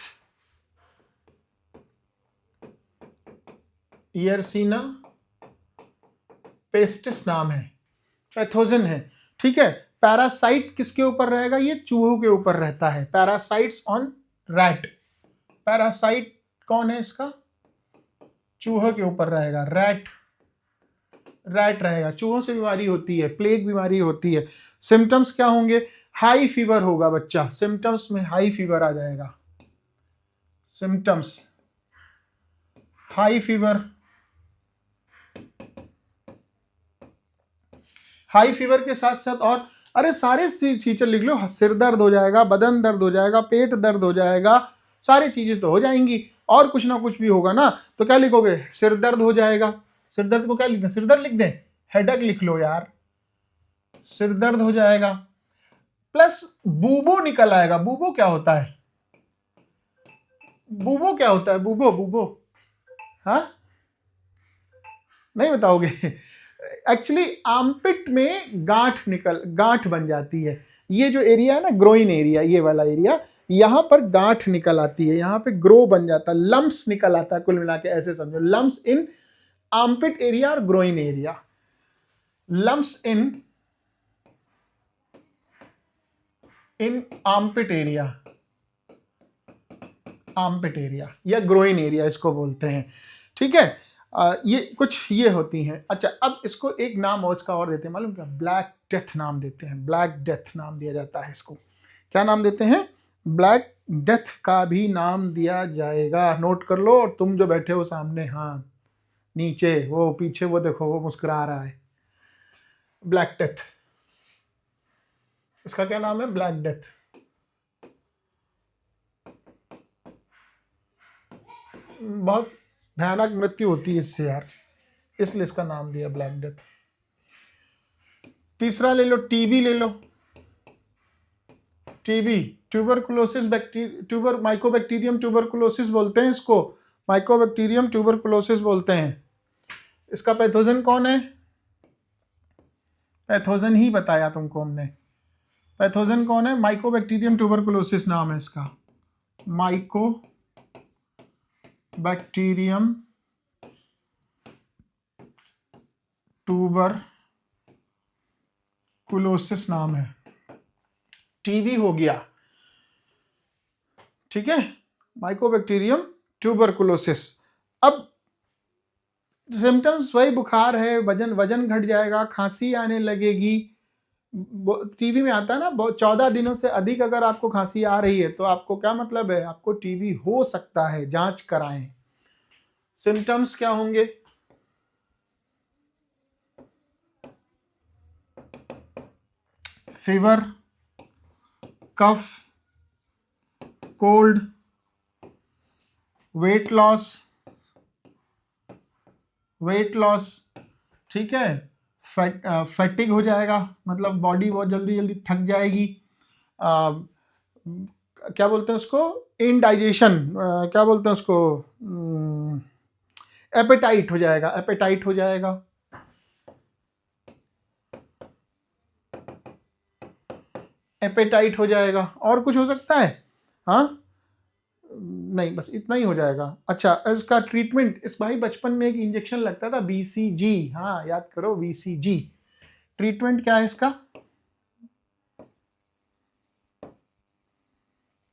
यर्सीना पेस्टिस नाम है, पैथोजन है। ठीक है। पैरासाइट किसके ऊपर रहेगा? ये चूहों के ऊपर रहता है। Parasites on rat. पैरासाइट कौन है इसका? चूहे के ऊपर रहेगा। रैट, रैट रहेगा। चूहों से बीमारी होती है, प्लेग बीमारी होती है। सिम्टम्स क्या होंगे? हाई फीवर होगा बच्चा, सिम्टम्स में हाई फीवर आ जाएगा। Symptoms high fever, high fever के साथ साथ और अरे सारे फीचर लिख लो। सिर दर्द हो जाएगा, बदन दर्द हो जाएगा, पेट दर्द हो जाएगा, सारी चीजें तो हो जाएंगी। और कुछ ना कुछ भी होगा ना, तो क्या लिखोगे? सिर दर्द हो जाएगा। सिर दर्द को क्या लिख दें? सिर दर्द लिख दें, हेडेक लिख लो यार। सिर दर्द हो जाएगा, प्लस बूबो निकल आएगा। बूबो क्या होता है? बूबो क्या होता है? बूबो, बूबो, हाँ नहीं बताओगे? एक्चुअली आर्मपिट में गांठ बन जाती है। ये जो एरिया है ना, ग्रोइन एरिया, ये वाला एरिया, यहां पर गांठ निकल आती है, यहां पे ग्रो बन जाता है, लम्प्स निकल आता है। कुल मिला के ऐसे समझो, लम्प्स इन आर्मपिट एरिया और ग्रोइन एरिया। लम्प्स इन आर्मपिट एरिया, आर्मपिट एरिया या ग्रोइन एरिया इसको बोलते हैं। ठीक है। ये कुछ ये होती हैं। अच्छा, अब इसको एक नाम और इसका और देते हैं, मालूम क्या? ब्लैक डेथ नाम देते हैं। ब्लैक डेथ नाम दिया जाता है इसको। क्या नाम देते हैं? ब्लैक डेथ का भी नाम दिया जाएगा। नोट कर लो। और तुम जो बैठे हो सामने, हाँ नीचे वो पीछे वो देखो, वो मुस्कुरा रहा है। ब्लैक डेथ, इसका क्या नाम है? Black death. बहुत भयानक मृत्यु होती है इससे यार, इसलिए इसका नाम दिया ब्लैक डेथ। तीसरा ले लो, टीबी ले लो। TB, tuberculosis bacteria, mycobacterium tuberculosis बोलते हैं इसको। माइकोबैक्टीरियम ट्यूबरकुलोसिस बोलते हैं। इसका पैथोजन कौन है? पैथोजन ही बताया तुमको हमने। पैथोजन कौन है? माइकोबैक्टीरियम ट्यूबरकुलोसिस नाम है इसका। माइकोबैक्टीरियम ट्यूबरकुलोसिस नाम है। टीबी हो गया, ठीक है, माइकोबैक्टीरियम ट्यूबरकुलोसिस। अब सिम्टम्स वही बुखार है, वजन घट जाएगा, खांसी आने लगेगी। टीबी में आता है ना, 14 दिनों से अधिक अगर आपको खांसी आ रही है तो आपको क्या मतलब है? आपको टीबी हो सकता है, जांच कराएं। सिम्टम्स क्या होंगे? फीवर, कफ, कोल्ड, वेट लॉस, ठीक है, फैटिग हो जाएगा, मतलब बॉडी बहुत जल्दी जल्दी थक जाएगी। आ, क्या बोलते हैं उसको? इनडाइजेशन, क्या बोलते हैं उसको? एपेटाइट हो जाएगा, एपेटाइट हो जाएगा। एपेटाइट हो जाएगा। और कुछ हो सकता है? हाँ नहीं, बस इतना ही हो जाएगा। अच्छा, इसका ट्रीटमेंट, इस भाई बचपन में एक इंजेक्शन लगता था, बीसीजी। हाँ याद करो, बीसीजी। ट्रीटमेंट क्या है इसका?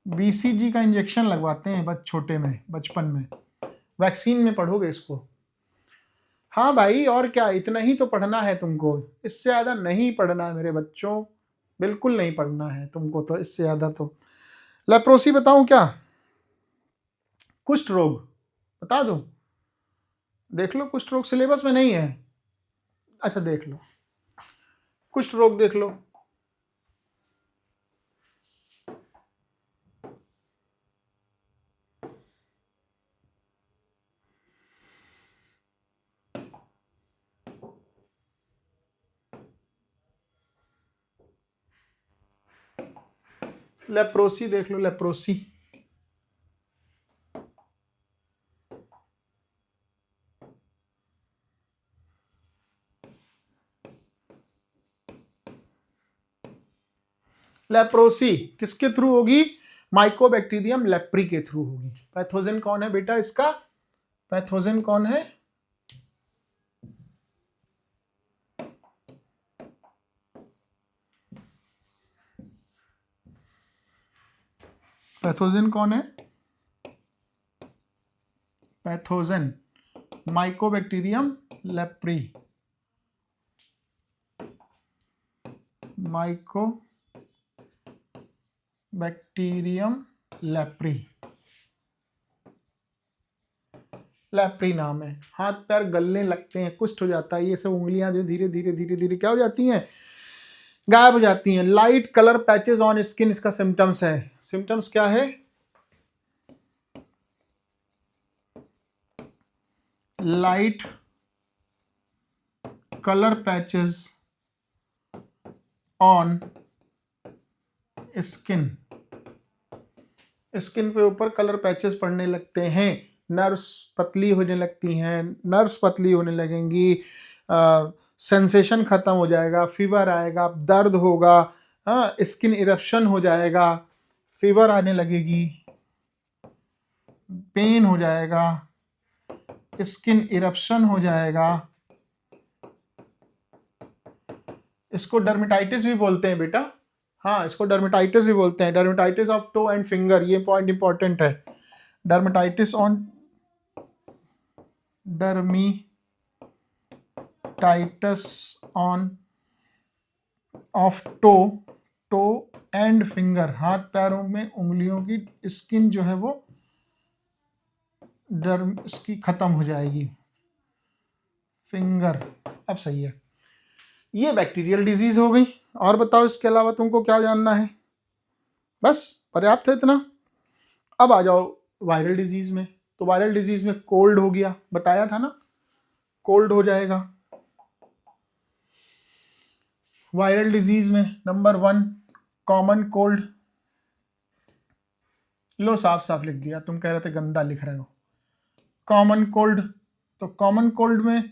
बीसीजी का इंजेक्शन लगवाते हैं छोटे में, बचपन में, वैक्सीन में पढ़ोगे इसको। हाँ भाई, और क्या, इतना ही तो पढ़ना है तुमको, इससे ज्यादा नहीं पढ़ना है मेरे बच्चों, बिल्कुल नहीं पढ़ना है तुमको तो इससे ज्यादा तो। लेप्रोसी बताऊं क्या? कुष्ठ रोग बता दूं? देख लो, कुष्ठ रोग सिलेबस में नहीं है। अच्छा देख लो, कुष्ठ रोग देख लो। लेप्रोसी देख लो, लेप्रोसी। लेप्रोसी किसके थ्रू होगी? माइकोबैक्टीरियम लेप्री के थ्रू होगी। पैथोजन कौन है बेटा इसका? पैथोजन कौन है? पैथोजन कौन है? Pathogen Mycobacterium leprae, Mycobacterium leprae, leprae नाम है। हाथ पैर गलने लगते हैं, कुष्ठ हो जाता है, ये सब उंगलियां जो धीरे धीरे धीरे धीरे क्या हो जाती हैं? गायब हो जाती हैं। Light colour patches on skin इसका सिम्टम्स है। सिम्टम्स क्या है? Light colour patches on skin, skin पे ऊपर कलर पैचेस पड़ने लगते हैं, नर्व्स पतली होने लगती हैं, नर्व्स पतली होने लगेंगी, सेंसेशन खत्म हो जाएगा, फीवर आएगा, दर्द होगा, स्किन इरप्शन हो जाएगा, फीवर आने लगेगी, पेन हो जाएगा, स्किन इरप्शन हो जाएगा। इसको डर्मेटाइटिस भी बोलते हैं बेटा। हाँ, इसको डर्मेटाइटिस भी बोलते हैं, dermatitis of toe and finger, ये पॉइंट इंपॉर्टेंट है। Dermatitis on dermatitis on of toe and finger, हाथ पैरों में उंगलियों की स्किन जो है वो इसकी खत्म हो जाएगी। फिंगर, अब सही है। ये बैक्टीरियल डिजीज हो गई। और बताओ इसके अलावा तुमको क्या जानना है? बस पर्याप्त है इतना। अब आ जाओ वायरल डिजीज में। तो वायरल डिजीज में कोल्ड हो गया, बताया था ना, कोल्ड हो जाएगा। वायरल डिजीज में नंबर 1 कॉमन कोल्ड। लो साफ साफ लिख दिया, तुम कह रहे थे गंदा लिख रहे हो। कॉमन कोल्ड, तो कॉमन कोल्ड में,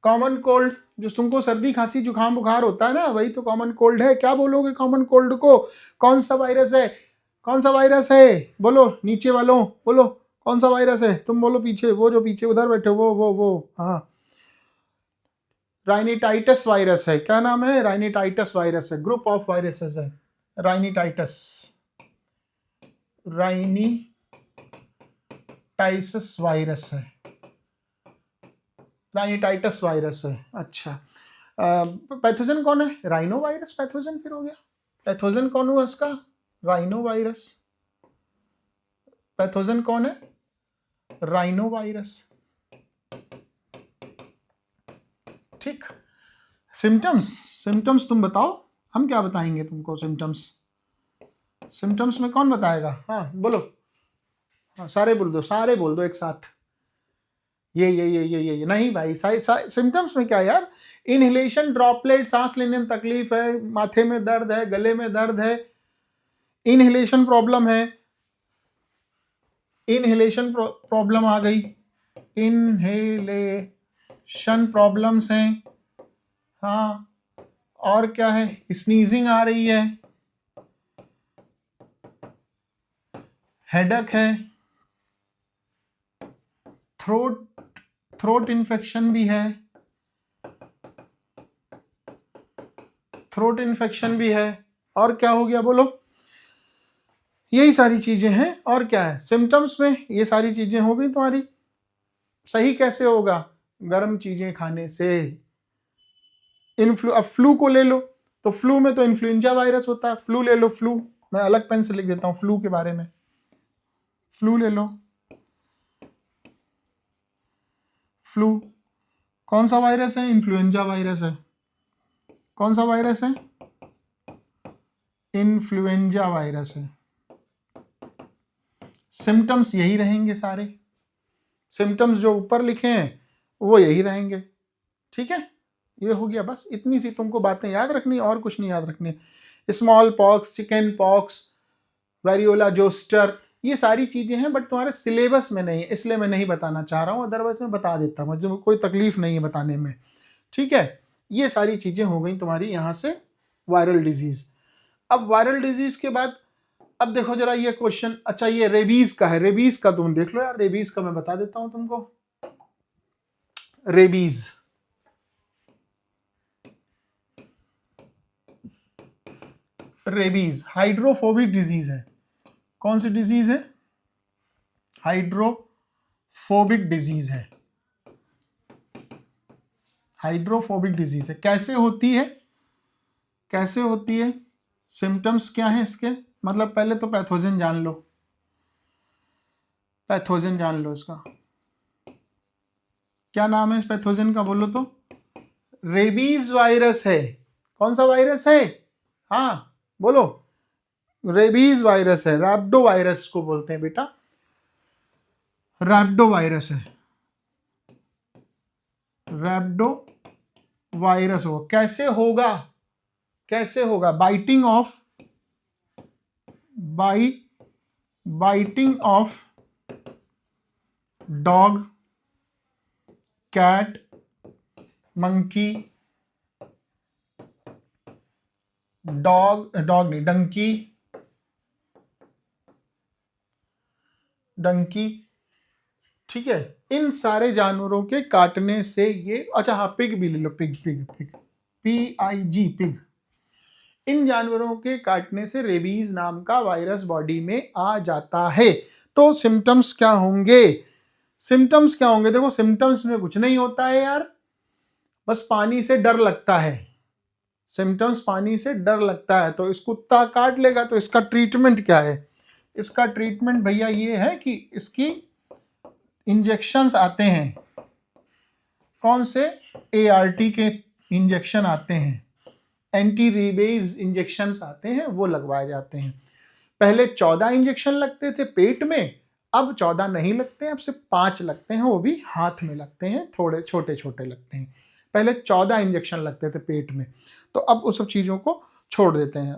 कॉमन कोल्ड जो तुमको सर्दी खांसी जुकाम बुखार होता है ना, वही तो कॉमन कोल्ड है। क्या बोलोगे कॉमन कोल्ड को? कौन सा वायरस है? कौन सा वायरस है? बोलो नीचे वालों, बोलो कौन सा वायरस है? तुम बोलो पीछे, वो जो पीछे उधर बैठे वो हाँ, राइनिटाइटस वायरस है। क्या नाम है? राइनिटाइटस वायरस है, ग्रुप ऑफ वायरसेस है। राइनिटाइटस, राइनिटाइटस वायरस है, राइनिटाइटस वायरस है। अच्छा, पैथोजन कौन है? राइनो वायरस पैथोजन फिर हो गया। पैथोजन कौन हुआ इसका? Rhino virus. पैथोजन कौन है? Rhino virus. ठीक। सिम्टम्स, सिम्टम्स तुम बताओ, हम क्या बताएंगे तुमको? सिम्टम्स, सिम्टम्स में कौन बताएगा? हाँ बोलो, हाँ सारे बोल दो, सारे बोल दो एक साथ। ये नहीं भाई, सिम्टम्स में क्या यार? इनहेलेशन ड्रॉपलेट, सांस लेने में तकलीफ है, माथे में दर्द है, गले में दर्द है, इनहेलेशन प्रॉब्लम है, इनहेलेशन प्रॉब्लम आ गई, इनहेलेशन प्रॉब्लम्स हैं। हाँ, और क्या है? स्नीजिंग आ रही है, हेडेक है, थ्रोट इन्फेक्शन भी है, थ्रोट इन्फेक्शन भी है। और क्या हो गया बोलो? यही सारी चीजें हैं। और क्या है सिम्टम्स में? ये सारी चीजें हो गई तुम्हारी। सही कैसे होगा? गर्म चीजें खाने से। अब फ्लू को ले लो, तो फ्लू में तो इन्फ्लुएंजा वायरस होता है। फ्लू ले लो, फ्लू मैं अलग पेन से लिख देता हूं फ्लू के बारे में। फ्लू ले लो, फ्लू कौन सा वायरस है? इन्फ्लुएंजा वायरस है। कौन सा वायरस है? इन्फ्लुएंजा वायरस है। सिम्टम्स यही रहेंगे सारे, सिम्टम्स जो ऊपर लिखे हैं वो यही रहेंगे। ठीक है, ये हो गया। बस इतनी सी तुमको बातें याद रखनी, और कुछ नहीं याद रखनी। Small pox, chicken pox, variola zoster, ये सारी चीजें हैं, बट तुम्हारे सिलेबस में नहीं है, इसलिए मैं नहीं बताना चाह रहा हूँ। अदरवाइज मैं बता देता, मुझे कोई तकलीफ नहीं है बताने में। ठीक है, ये सारी चीजें हो गई तुम्हारी यहाँ से वायरल डिजीज। अब वायरल डिजीज के बाद अब देखो जरा ये क्वेश्चन, अच्छा ये रेबीज का है, रेबीज का तुम देख लो यार, रेबीज का मैं बता देता हूं तुमको। रेबीज, रेबीज हाइड्रोफोबिक डिजीज है। कौन सी डिजीज है? हाइड्रोफोबिक डिजीज है, हाइड्रोफोबिक डिजीज है। कैसे होती है, कैसे होती है, सिम्टम्स क्या है इसके, मतलब पहले तो पैथोजन जान लो, पैथोजन जान लो इसका क्या नाम है इस पैथोजन का, बोलो तो। रेबीज वायरस है। कौन सा वायरस है? हाँ बोलो, रेबीज वायरस है, रैप्डो वायरस को बोलते हैं बेटा, रैप्डो वायरस है, रैप्डो वायरस होगा। कैसे होगा, कैसे होगा? Biting of, biting of dog, cat, monkey, dog नहीं, डंकी, ठीक है। इन सारे जानवरों के काटने से ये, अच्छा हाँ पिग भी ले लो, pig pig pig, PIG pig. इन जानवरों के काटने से रेबीज नाम का वायरस बॉडी में आ जाता है। तो सिम्टम्स क्या होंगे, सिम्टम्स क्या होंगे? देखो सिम्टम्स में कुछ नहीं होता है यार, बस पानी से डर लगता है, सिम्टम्स पानी से डर लगता है। तो इस कुत्ता काट लेगा, तो इसका ट्रीटमेंट क्या है? इसका ट्रीटमेंट भैया ये है कि इसकी इंजेक्शंस आते हैं, कौन से? ART के इंजेक्शन आते हैं, एंटी रेबीज इंजेक्शंस आते हैं, वो लगवाए जाते हैं। पहले 14 इंजेक्शन लगते थे पेट में, अब 14 नहीं लगते हैं, अब सिर्फ 5 लगते हैं, वो भी हाथ में लगते हैं, थोड़े छोटे छोटे लगते हैं। पहले 14 इंजेक्शन लगते थे पेट में, तो अब उस सब चीज़ों को छोड़ देते हैं।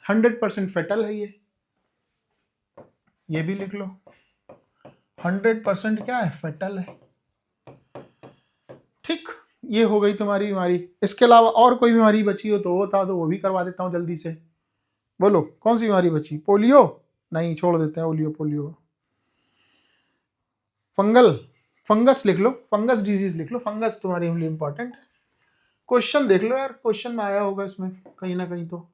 100% फेटल है ये भी लिख लो, 100% क्या है? फेटल है। ठीक, ये हो गई तुम्हारी बीमारी। इसके अलावा और कोई बीमारी बची हो तो बता दो, वो भी करवा देता हूँ जल्दी से। बोलो कौन सी बीमारी बची? पोलियो? नहीं, छोड़ देते हैं ओलियो पोलियो। फंगल, फंगस लिख लो, फंगस डिजीज लिख लो, फंगस तुम्हारे लिए इंपॉर्टेंट है। क्वेश्चन देख लो यार, क्वेश्चन में आया होगा इसमें कहीं ना कहीं। तो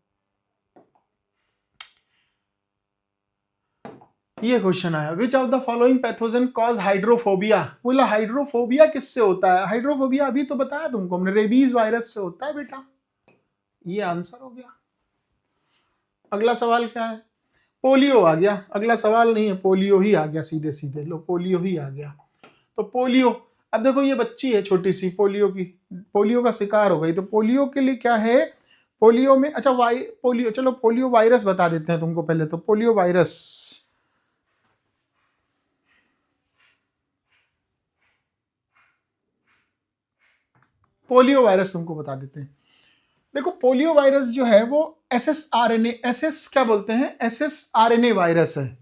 ये क्वेश्चन आया, which of the following pathogen cause hydrophobia. बोला हाइड्रोफोबिया किससे होता है? हाइड्रोफोबिया अभी तो बताया तुमको हमने, रेबीज वायरस से होता है बेटा, ये आंसर हो गया। अगला सवाल क्या है? पोलियो आ गया, अगला सवाल नहीं है, पोलियो ही आ गया, सीधे सीधे लो, पोलियो ही आ गया। तो पोलियो, अब देखो ये बच्ची है छोटी सी, पोलियो की, पोलियो का शिकार हो गई, तो पोलियो के लिए क्या है? पोलियो में, अच्छा पोलियो, चलो पोलियो वायरस बता देते हैं तुमको पहले। तो पोलियो वायरस, पोलियो वायरस तुमको बता देते हैं। देखो पोलियो वायरस जो है वो SS क्या बोलते हैं? SSRNA वायरस है,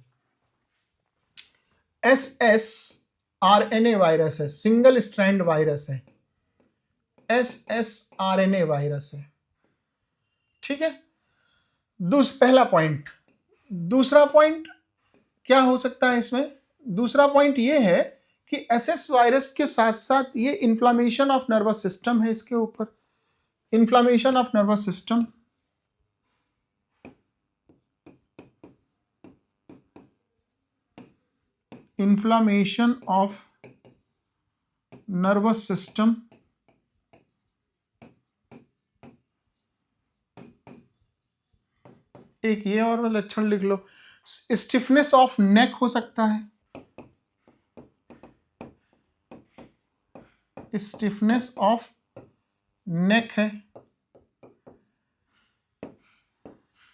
SSRNA वायरस है, सिंगल स्ट्रैंड वायरस है, SSRNA वायरस है, ठीक है। पहला पॉइंट। दूसरा पॉइंट क्या हो सकता है इसमें? दूसरा पॉइंट ये है कि SS वायरस के साथ साथ ये इन्फ्लामेशन ऑफ नर्वस सिस्टम है इसके ऊपर, inflammation of nervous system, inflammation of nervous system, एक ये और लक्षण लिख लो, स्टिफनेस ऑफ नेक हो सकता है, स्टिफनेस ऑफ नेक है।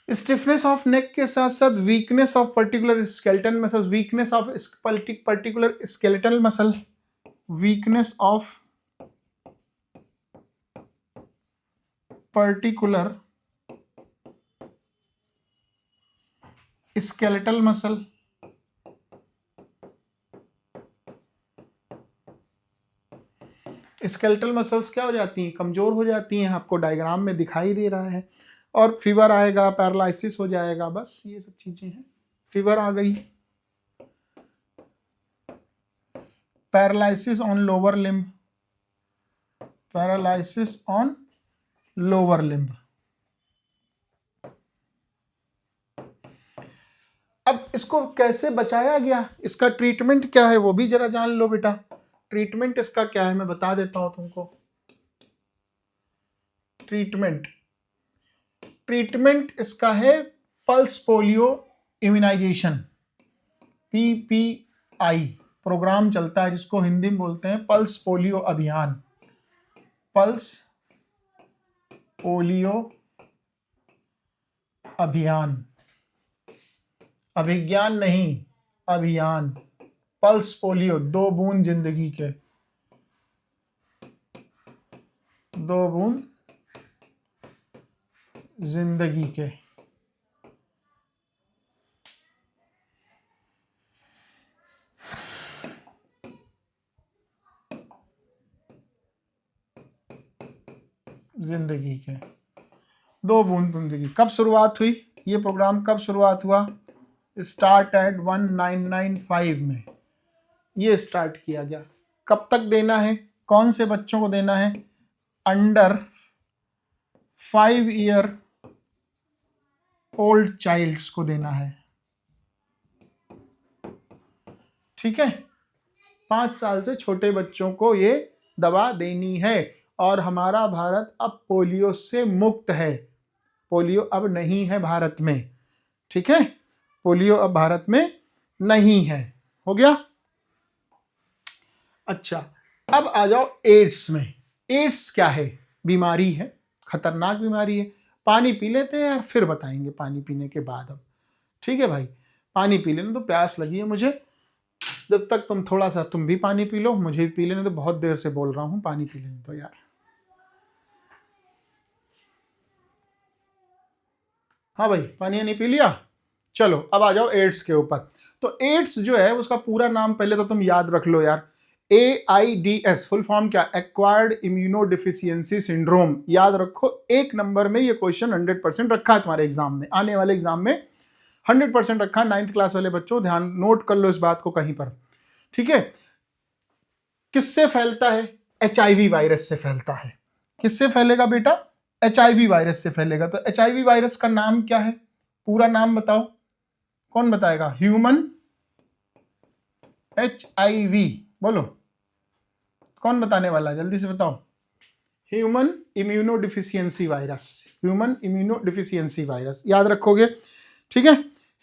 स्टिफनेस ऑफ नेक के साथ साथ weakness of particular skeletal muscle, weakness of particular skeletal muscle, weakness of particular skeletal muscle, skeletal muscles क्या हो जाती हैं? कमजोर हो जाती हैं, आपको डायग्राम में दिखाई दे रहा है। और फीवर आएगा, पैरालिसिस हो जाएगा, बस ये सब चीजें हैं। फीवर आ गई, paralysis on lower limb, paralysis on lower limb. अब इसको कैसे बचाया गया, इसका ट्रीटमेंट क्या है वो भी जरा जान लो बेटा। ट्रीटमेंट इसका क्या है मैं बता देता हूं तुमको। ट्रीटमेंट इसका है pulse polio immunisation, PPI programme चलता है, जिसको हिंदी में बोलते हैं पल्स पोलियो अभियान। पल्स पोलियो अभियान, अभिज्ञान नहीं, अभियान। पल्स पोलियो, 2 बूंद जिंदगी के, 2 बूंद जिंदगी के। जिंदगी के 2 बूंद जिंदगी। कब शुरुआत हुई ये प्रोग्राम, कब शुरुआत हुआ? स्टार्ट एट 1995 में ये स्टार्ट किया गया। कब तक देना है, कौन से बच्चों को देना है? अंडर 5 ईयर ओल्ड चाइल्ड्स को देना है, ठीक है। 5 साल से छोटे बच्चों को ये दवा देनी है। और हमारा भारत अब पोलियो से मुक्त है, पोलियो अब नहीं है भारत में, ठीक है। पोलियो अब भारत में नहीं है, हो गया। अच्छा, अब आ जाओ एड्स में। एड्स क्या है? बीमारी है, खतरनाक बीमारी है। पानी पी लेते हैं फिर बताएंगे पानी पीने के बाद। अब ठीक है भाई, पानी पी लेने तो, प्यास लगी है मुझे। जब तक तुम थोड़ा सा तुम भी पानी पी लो, मुझे भी पी लेने तो, बहुत देर से बोल रहा हूं, पानी पी लेने तो यार। हाँ भाई, पानी नहीं पी लिया? चलो अब आ जाओ एड्स के ऊपर। तो एड्स जो है उसका पूरा नाम पहले तो तुम याद रख लो यार। AIDS फुल फॉर्म क्या? Acquired immuno deficiency syndrome. याद रखो, 1 नंबर में ये क्वेश्चन 100% रखा है तुम्हारे एग्जाम में, आने वाले एग्जाम में 100% रखा है। 9th क्लास वाले बच्चों ध्यान नोट कर लो इस बात को कहीं पर, ठीक है। किससे फैलता है? HIV वायरस से फैलता है। किससे फैलेगा बेटा? HIV वायरस से फैलेगा। तो HIV वायरस का नाम क्या है? पूरा नाम बताओ, कौन बताएगा? ह्यूमन HIV, बोलो कौन बताने वाला, जल्दी से बताओ। Human immuno deficiency virus, human immuno deficiency virus याद रखोगे, ठीक है।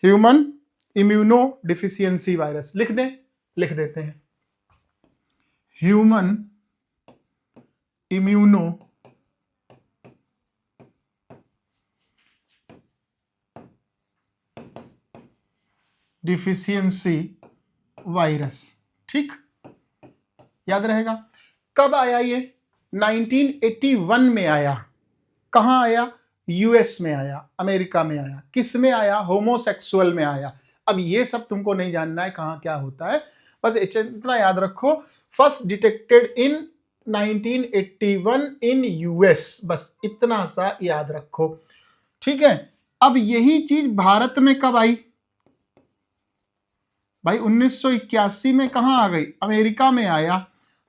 ह्यूमन इम्यूनो डिफिशियंसी वायरस लिख दें, लिख देते हैं। ह्यूमन इम्यूनो डिफिशियंसी वायरस, ठीक, याद रहेगा। कब आया ये? 1981 में आया। कहां आया? US में आया, अमेरिका में आया। किस में आया? होमोसेक्सुअल में आया। अब ये सब तुमको नहीं जानना है कहां क्या होता है, बस इतना याद रखो, first detected in 1981 in US, बस इतना सा याद रखो, ठीक है। अब यही चीज भारत में कब आई भाई? 1981 में। कहां आ गई? अमेरिका में आया।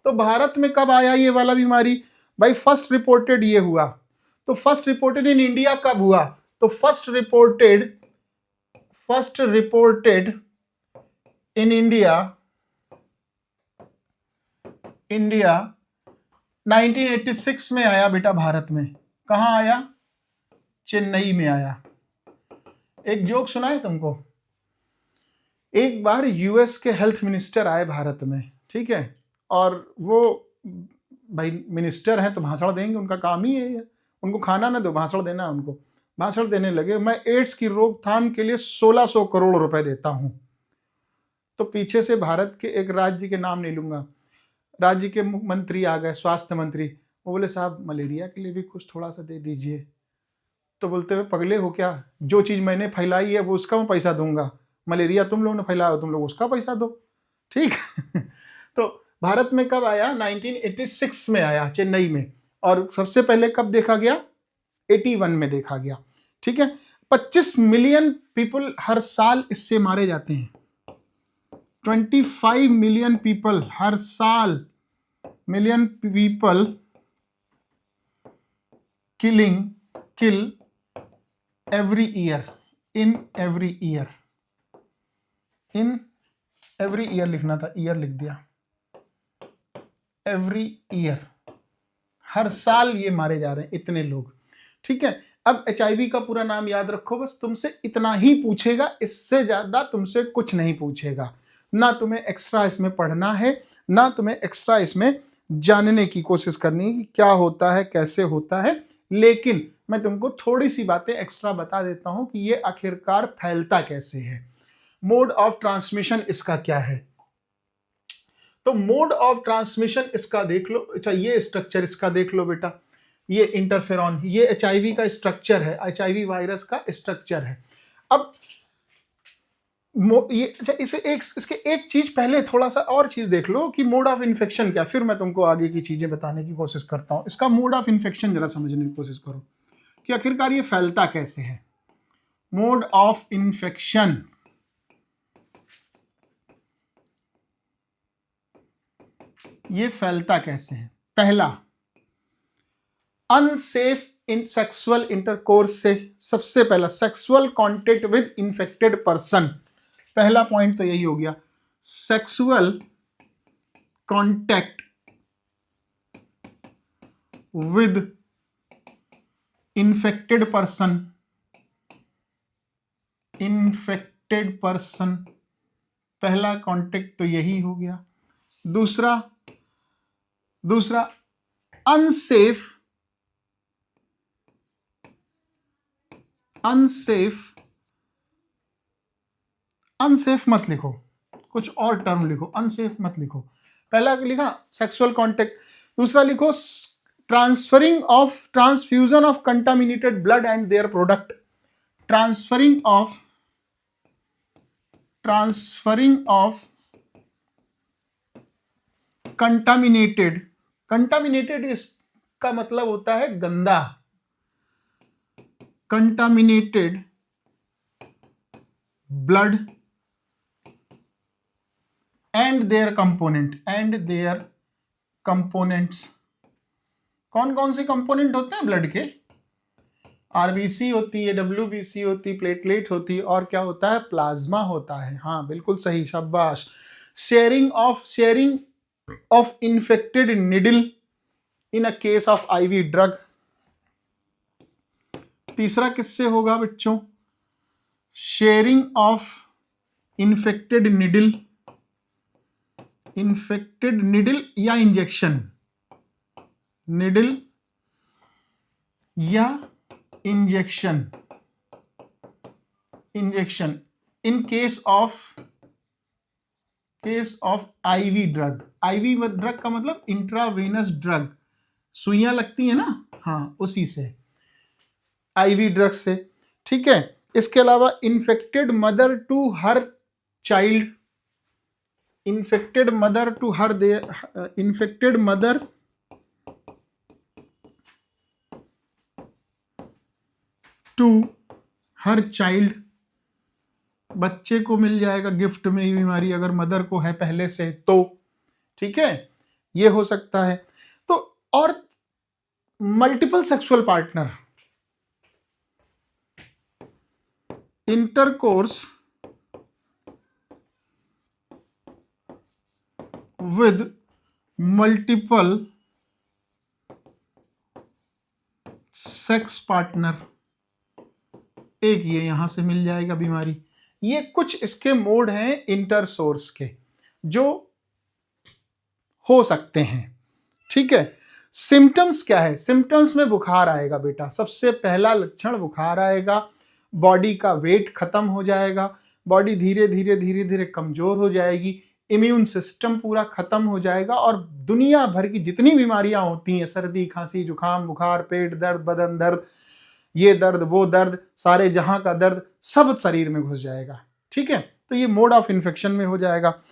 तो भारत में कब आया ये वाला बीमारी भाई? फर्स्ट रिपोर्टेड ये हुआ। तो फर्स्ट रिपोर्टेड इन इंडिया कब हुआ? तो फर्स्ट रिपोर्टेड इन इंडिया 1986 में आया बेटा भारत में। कहां आया? चेन्नई में आया। एक जोक सुना है तुमको? एक बार US के हेल्थ मिनिस्टर आए भारत में, ठीक है, और वो भाई मिनिस्टर हैं तो भाषण देंगे, उनका काम ही है, उनको खाना ना दो, भाषण देना है उनको। भाषण देने लगे, मैं एड्स की रोकथाम के लिए 1600 करोड़ रुपए देता हूं। तो पीछे से भारत के एक राज्य के नाम नहीं लूंगा, राज्य के मंत्री आ गए, स्वास्थ्य मंत्री। वो बोले साहब मलेरिया के लिए भी कुछ थोड़ा सा दे दीजिए। तो बोलते हुए पगले हो क्या? जो चीज मैंने फैलाई है वो उसका मैं पैसा दूंगा, मलेरिया तुम लोगों ने फैलाया, तुम लोग उसका पैसा दो, ठीक। तो भारत में कब आया? 1986 में आया चेन्नई में। और सबसे पहले कब देखा गया? 81 में देखा गया। ठीक है, 25 मिलियन पीपल हर साल इससे मारे जाते हैं। 25 मिलियन पीपल हर साल, million people kill every year, in every year लिखना था, ईयर लिख दिया, एवरी ईयर, हर साल ये मारे जा रहे हैं इतने लोग। ठीक है, अब HIV का पूरा नाम याद रखो, बस तुमसे इतना ही पूछेगा, इससे ज्यादा तुमसे कुछ नहीं पूछेगा। ना तुम्हें एक्स्ट्रा इसमें पढ़ना है, ना तुम्हें एक्स्ट्रा इसमें जानने की कोशिश करनी है कि क्या होता है, कैसे होता है, लेकिन मैं तुमको थोड़ी सी बातें एक्स्ट्रा बता देता हूं कि ये आखिरकार फैलता कैसे है, मोड ऑफ ट्रांसमिशन इसका क्या है। तो मोड ऑफ ट्रांसमिशन इसका देख लो। अच्छा, ये स्ट्रक्चर इसका देख लो बेटा, ये इंटरफेरॉन, ये HIV का स्ट्रक्चर है, HIV वायरस का स्ट्रक्चर है। अब ये अच्छा, इसके एक चीज पहले थोड़ा सा और चीज देख लो कि मोड ऑफ इन्फेक्शन क्या, फिर मैं तुमको आगे की चीजें बताने की कोशिश करता हूं। इसका मोड ऑफ इन्फेक्शन जरा समझने की कोशिश करो कि आखिरकार ये फैलता कैसे है। मोड ऑफ इन्फेक्शन, ये फैलता कैसे है। पहला, अनसेफ इन सेक्सुअल इंटरकोर्स से, सबसे पहला sexual contact with infected person, पहला पॉइंट तो यही हो गया, sexual contact with infected person, पहला कॉन्टेक्ट तो यही हो गया। दूसरा अनसेफ मत लिखो, कुछ और टर्म लिखो, अनसेफ मत लिखो। पहला लिखा सेक्सुअल कांटेक्ट, दूसरा लिखो transfusion of contaminated blood and their product, transferring of contaminated इसका मतलब होता है गंदा, contaminated blood and there components. कौन कौन से कंपोनेंट होते हैं ब्लड के? RBC होती है, WBC होती, प्लेटलेट होती है, और क्या होता है? प्लाज्मा होता है। हाँ बिल्कुल सही, शाबाश। Sharing of infected needle in a case of IV drug. तीसरा किससे होगा बच्चों? शेयरिंग ऑफ इन्फेक्टेड निडल या इंजेक्शन, निडल या injection in case of IV drug. IV drug का मतलब इंट्रावेनस ड्रग, सुइयां लगती है ना, हाँ उसी से, IV ड्रग से। ठीक है, इसके अलावा infected mother to her child, infected mother to her child, बच्चे को मिल जाएगा गिफ्ट में ये बीमारी अगर मदर को है पहले से तो। ठीक है, ये हो सकता है। तो और multiple sexual partner, intercourse with multiple sex partner, एक ये यहां से मिल जाएगा बीमारी। ये कुछ इसके मोड हैं इंटरसोर्स के जो हो सकते हैं। ठीक है, सिम्टम्स क्या है? सिम्टम्स में बुखार आएगा बेटा, सबसे पहला लक्षण बुखार आएगा, बॉडी का वेट खत्म हो जाएगा, बॉडी धीरे धीरे कमजोर हो जाएगी, इम्यून सिस्टम पूरा खत्म हो जाएगा, और दुनिया भर की जितनी बीमारियां होती हैं, सर्दी खांसी जुकाम बुखार पेट दर्द बदन दर्द ये दर्द वो दर्द, सारे जहां का दर्द सब शरीर में घुस जाएगा। ठीक है, तो ये मोड ऑफ इन्फेक्शन में हो जाएगा।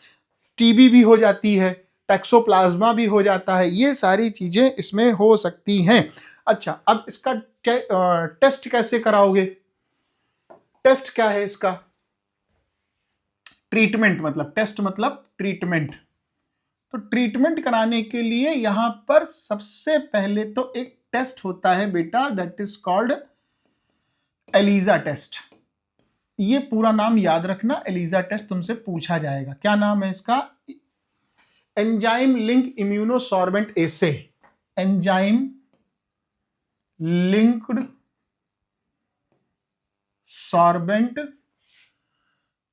TB भी हो जाती है, टैक्सोप्लाज्मा भी हो जाता है, ये सारी चीजें इसमें हो सकती हैं। अच्छा, अब इसका टेस्ट कैसे कराओगे? टेस्ट क्या है इसका? ट्रीटमेंट मतलब, टेस्ट मतलब ट्रीटमेंट। तो ट्रीटमेंट कराने के लिए यहां पर सबसे पहले तो एक टेस्ट होता है बेटा, that is called ELISA test. ये पूरा नाम याद रखना, एलिजा टेस्ट तुमसे पूछा जाएगा। क्या नाम है इसका? Enzyme link immunosorbent assay. Enzyme linked sorbent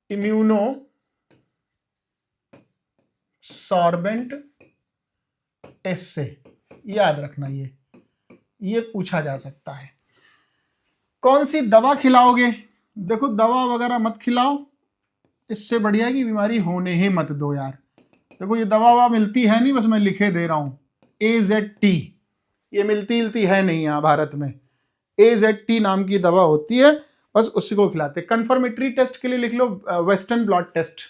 immuno sorbent assay, याद रखना, ये पूछा जा सकता है। कौन सी दवा खिलाओगे? देखो, दवा वगैरह मत खिलाओ, इससे बढ़िया की बीमारी होने ही मत दो यार। देखो, ये दवा ववा मिलती है नहीं, बस मैं लिखे दे रहा हूं। AZT ये मिलती है नहीं यहाँ भारत में। AZT नाम की दवा होती है, बस उसी को खिलाते। कंफर्मेटरी टेस्ट के लिए लिख लो western blot test.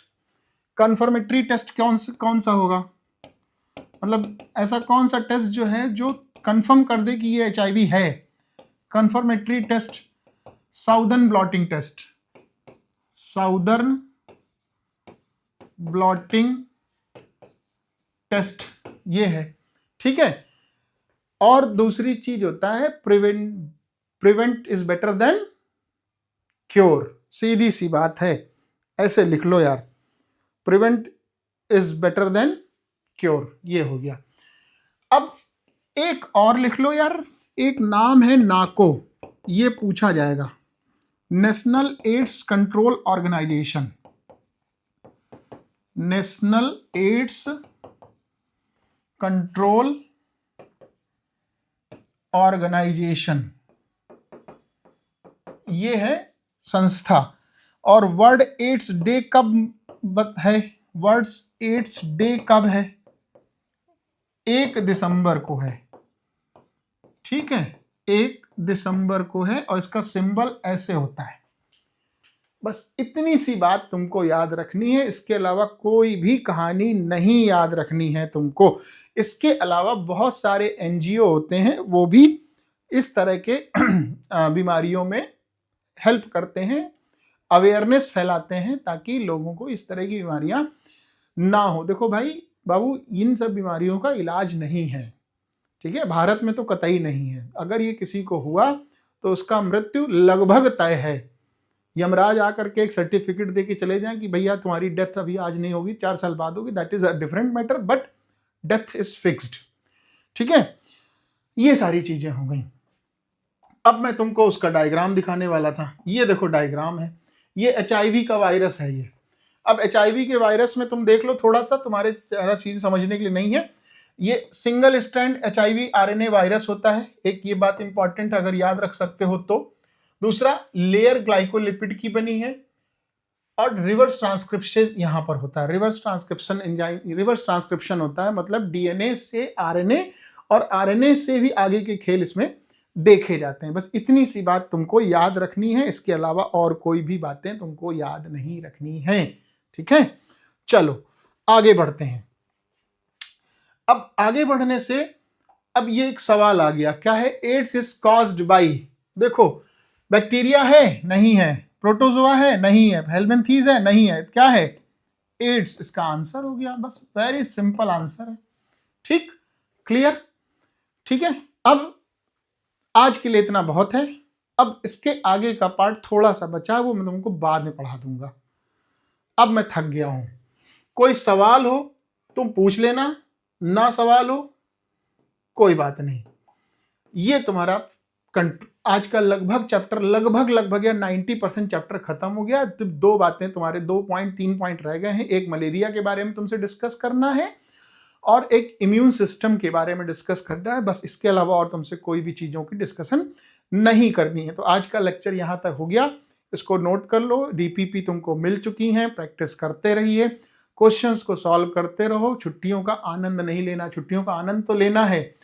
Confirmatory test कौन सा होगा? मतलब ऐसा कौन सा टेस्ट जो है जो कंफर्म कर दे कि ये HIV है? Confirmatory test southern blotting test. Southern blotting test ये है, ठीक है। और दूसरी चीज होता है prevent is better than cure. सीधी सी बात है, ऐसे लिख लो यार, prevent is better than cure, ये हो गया। अब एक और लिख लो यार, एक नाम है नाको, ये पूछा जाएगा। National AIDS Control Organisation. National AIDS Control Organisation, ये है संस्था। और वर्ल्ड एड्स डे कब है? वर्ल्ड एड्स डे कब है? 1 दिसंबर को है, ठीक है, 1 दिसंबर को है। और इसका सिंबल ऐसे होता है। बस इतनी सी बात तुमको याद रखनी है, इसके अलावा कोई भी कहानी नहीं याद रखनी है तुमको। इसके अलावा बहुत सारे NGO होते हैं, वो भी इस तरह के बीमारियों में हेल्प करते हैं, अवेयरनेस फैलाते हैं, ताकि लोगों को इस तरह की बीमारियां ना हो। देखो भाई बाबू, इन सब बीमारियों का इलाज नहीं है, ठीक है, भारत में तो कतई नहीं है। अगर ये किसी को हुआ तो उसका मृत्यु लगभग तय है। यमराज आकर के एक सर्टिफिकेट दे के चले जाएं कि भैया तुम्हारी डेथ अभी आज नहीं होगी, 4 साल बाद होगी, that is a different matter, but death is fixed, ठीक है। ये सारी चीजें हो गई। अब मैं तुमको उसका डायग्राम दिखाने वाला था। ये देखो डायग्राम है, ये HIV का वायरस है ये। अब HIV के वायरस में तुम देख लो, थोड़ा सा तुम्हारे ज्यादा चीज समझने के लिए नहीं है, ये single strand HIV RNA virus होता है। एक ये बात इंपॉर्टेंट, अगर याद रख सकते हो तो। दूसरा, लेयर ग्लाइकोलिपिड की बनी है। और रिवर्स ट्रांसक्रिप्शन यहां पर होता है। Reverse transcription enzyme, reverse transcription होता है, मतलब DNA से RNA और RNA से भी आगे के खेल इसमें देखे जाते हैं। बस इतनी सी बात तुमको याद रखनी है, इसके अलावा और कोई भी बातें तुमको याद नहीं रखनी है, ठीक है। चलो आगे बढ़ते हैं। अब आगे बढ़ने से अब ये एक सवाल आ गया, क्या है? एड्स इज कॉज्ड बाय, देखो, बैक्टीरिया है नहीं है, प्रोटोजोआ है नहीं है, हेलमिंथीज है नहीं है, क्या है? एड्स इसका आंसर हो गया। बस वेरी सिंपल आंसर है, ठीक, क्लियर, ठीक है। अब आज के लिए इतना बहुत है। अब इसके आगे का पार्ट थोड़ा सा बचा है, वो मैं तुमको बाद में पढ़ा दूंगा। अब मैं थक गया हूं। कोई सवाल हो तुम पूछ लेना, ना सवाल हो कोई बात नहीं। ये तुम्हारा आज का लगभग चैप्टर, लगभग या 90% चैप्टर खत्म हो गया। तो 2 बातें तुम्हारे, 3 पॉइंट रह गए हैं। एक मलेरिया के बारे में तुमसे डिस्कस करना है और एक इम्यून सिस्टम के बारे में डिस्कस करना है। बस इसके अलावा और तुमसे कोई भी चीजों की डिस्कशन नहीं करनी है। तो आज का लेक्चर यहां तक हो गया, इसको नोट कर लो। DPP तुमको मिल चुकी हैं, प्रैक्टिस करते रहिए, क्वेश्चंस को सॉल्व करते रहो। छुट्टियों का आनंद नहीं लेना, छुट्टियों का आनंद तो लेना है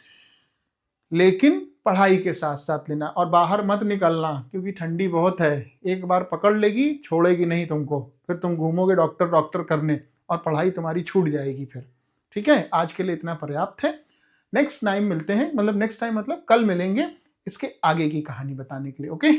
लेकिन पढ़ाई के साथ साथ लेना। और बाहर मत निकलना, क्योंकि ठंडी बहुत है, एक बार पकड़ लेगी छोड़ेगी नहीं तुमको, फिर तुम घूमोगे डॉक्टर डॉक्टर करने और पढ़ाई तुम्हारी छूट जाएगी फिर, ठीक है, आज के लिए इतना पर्याप्त है। नेक्स्ट टाइम मिलते हैं, मतलब नेक्स्ट टाइम मतलब कल मिलेंगे इसके आगे की कहानी बताने के लिए। ओके।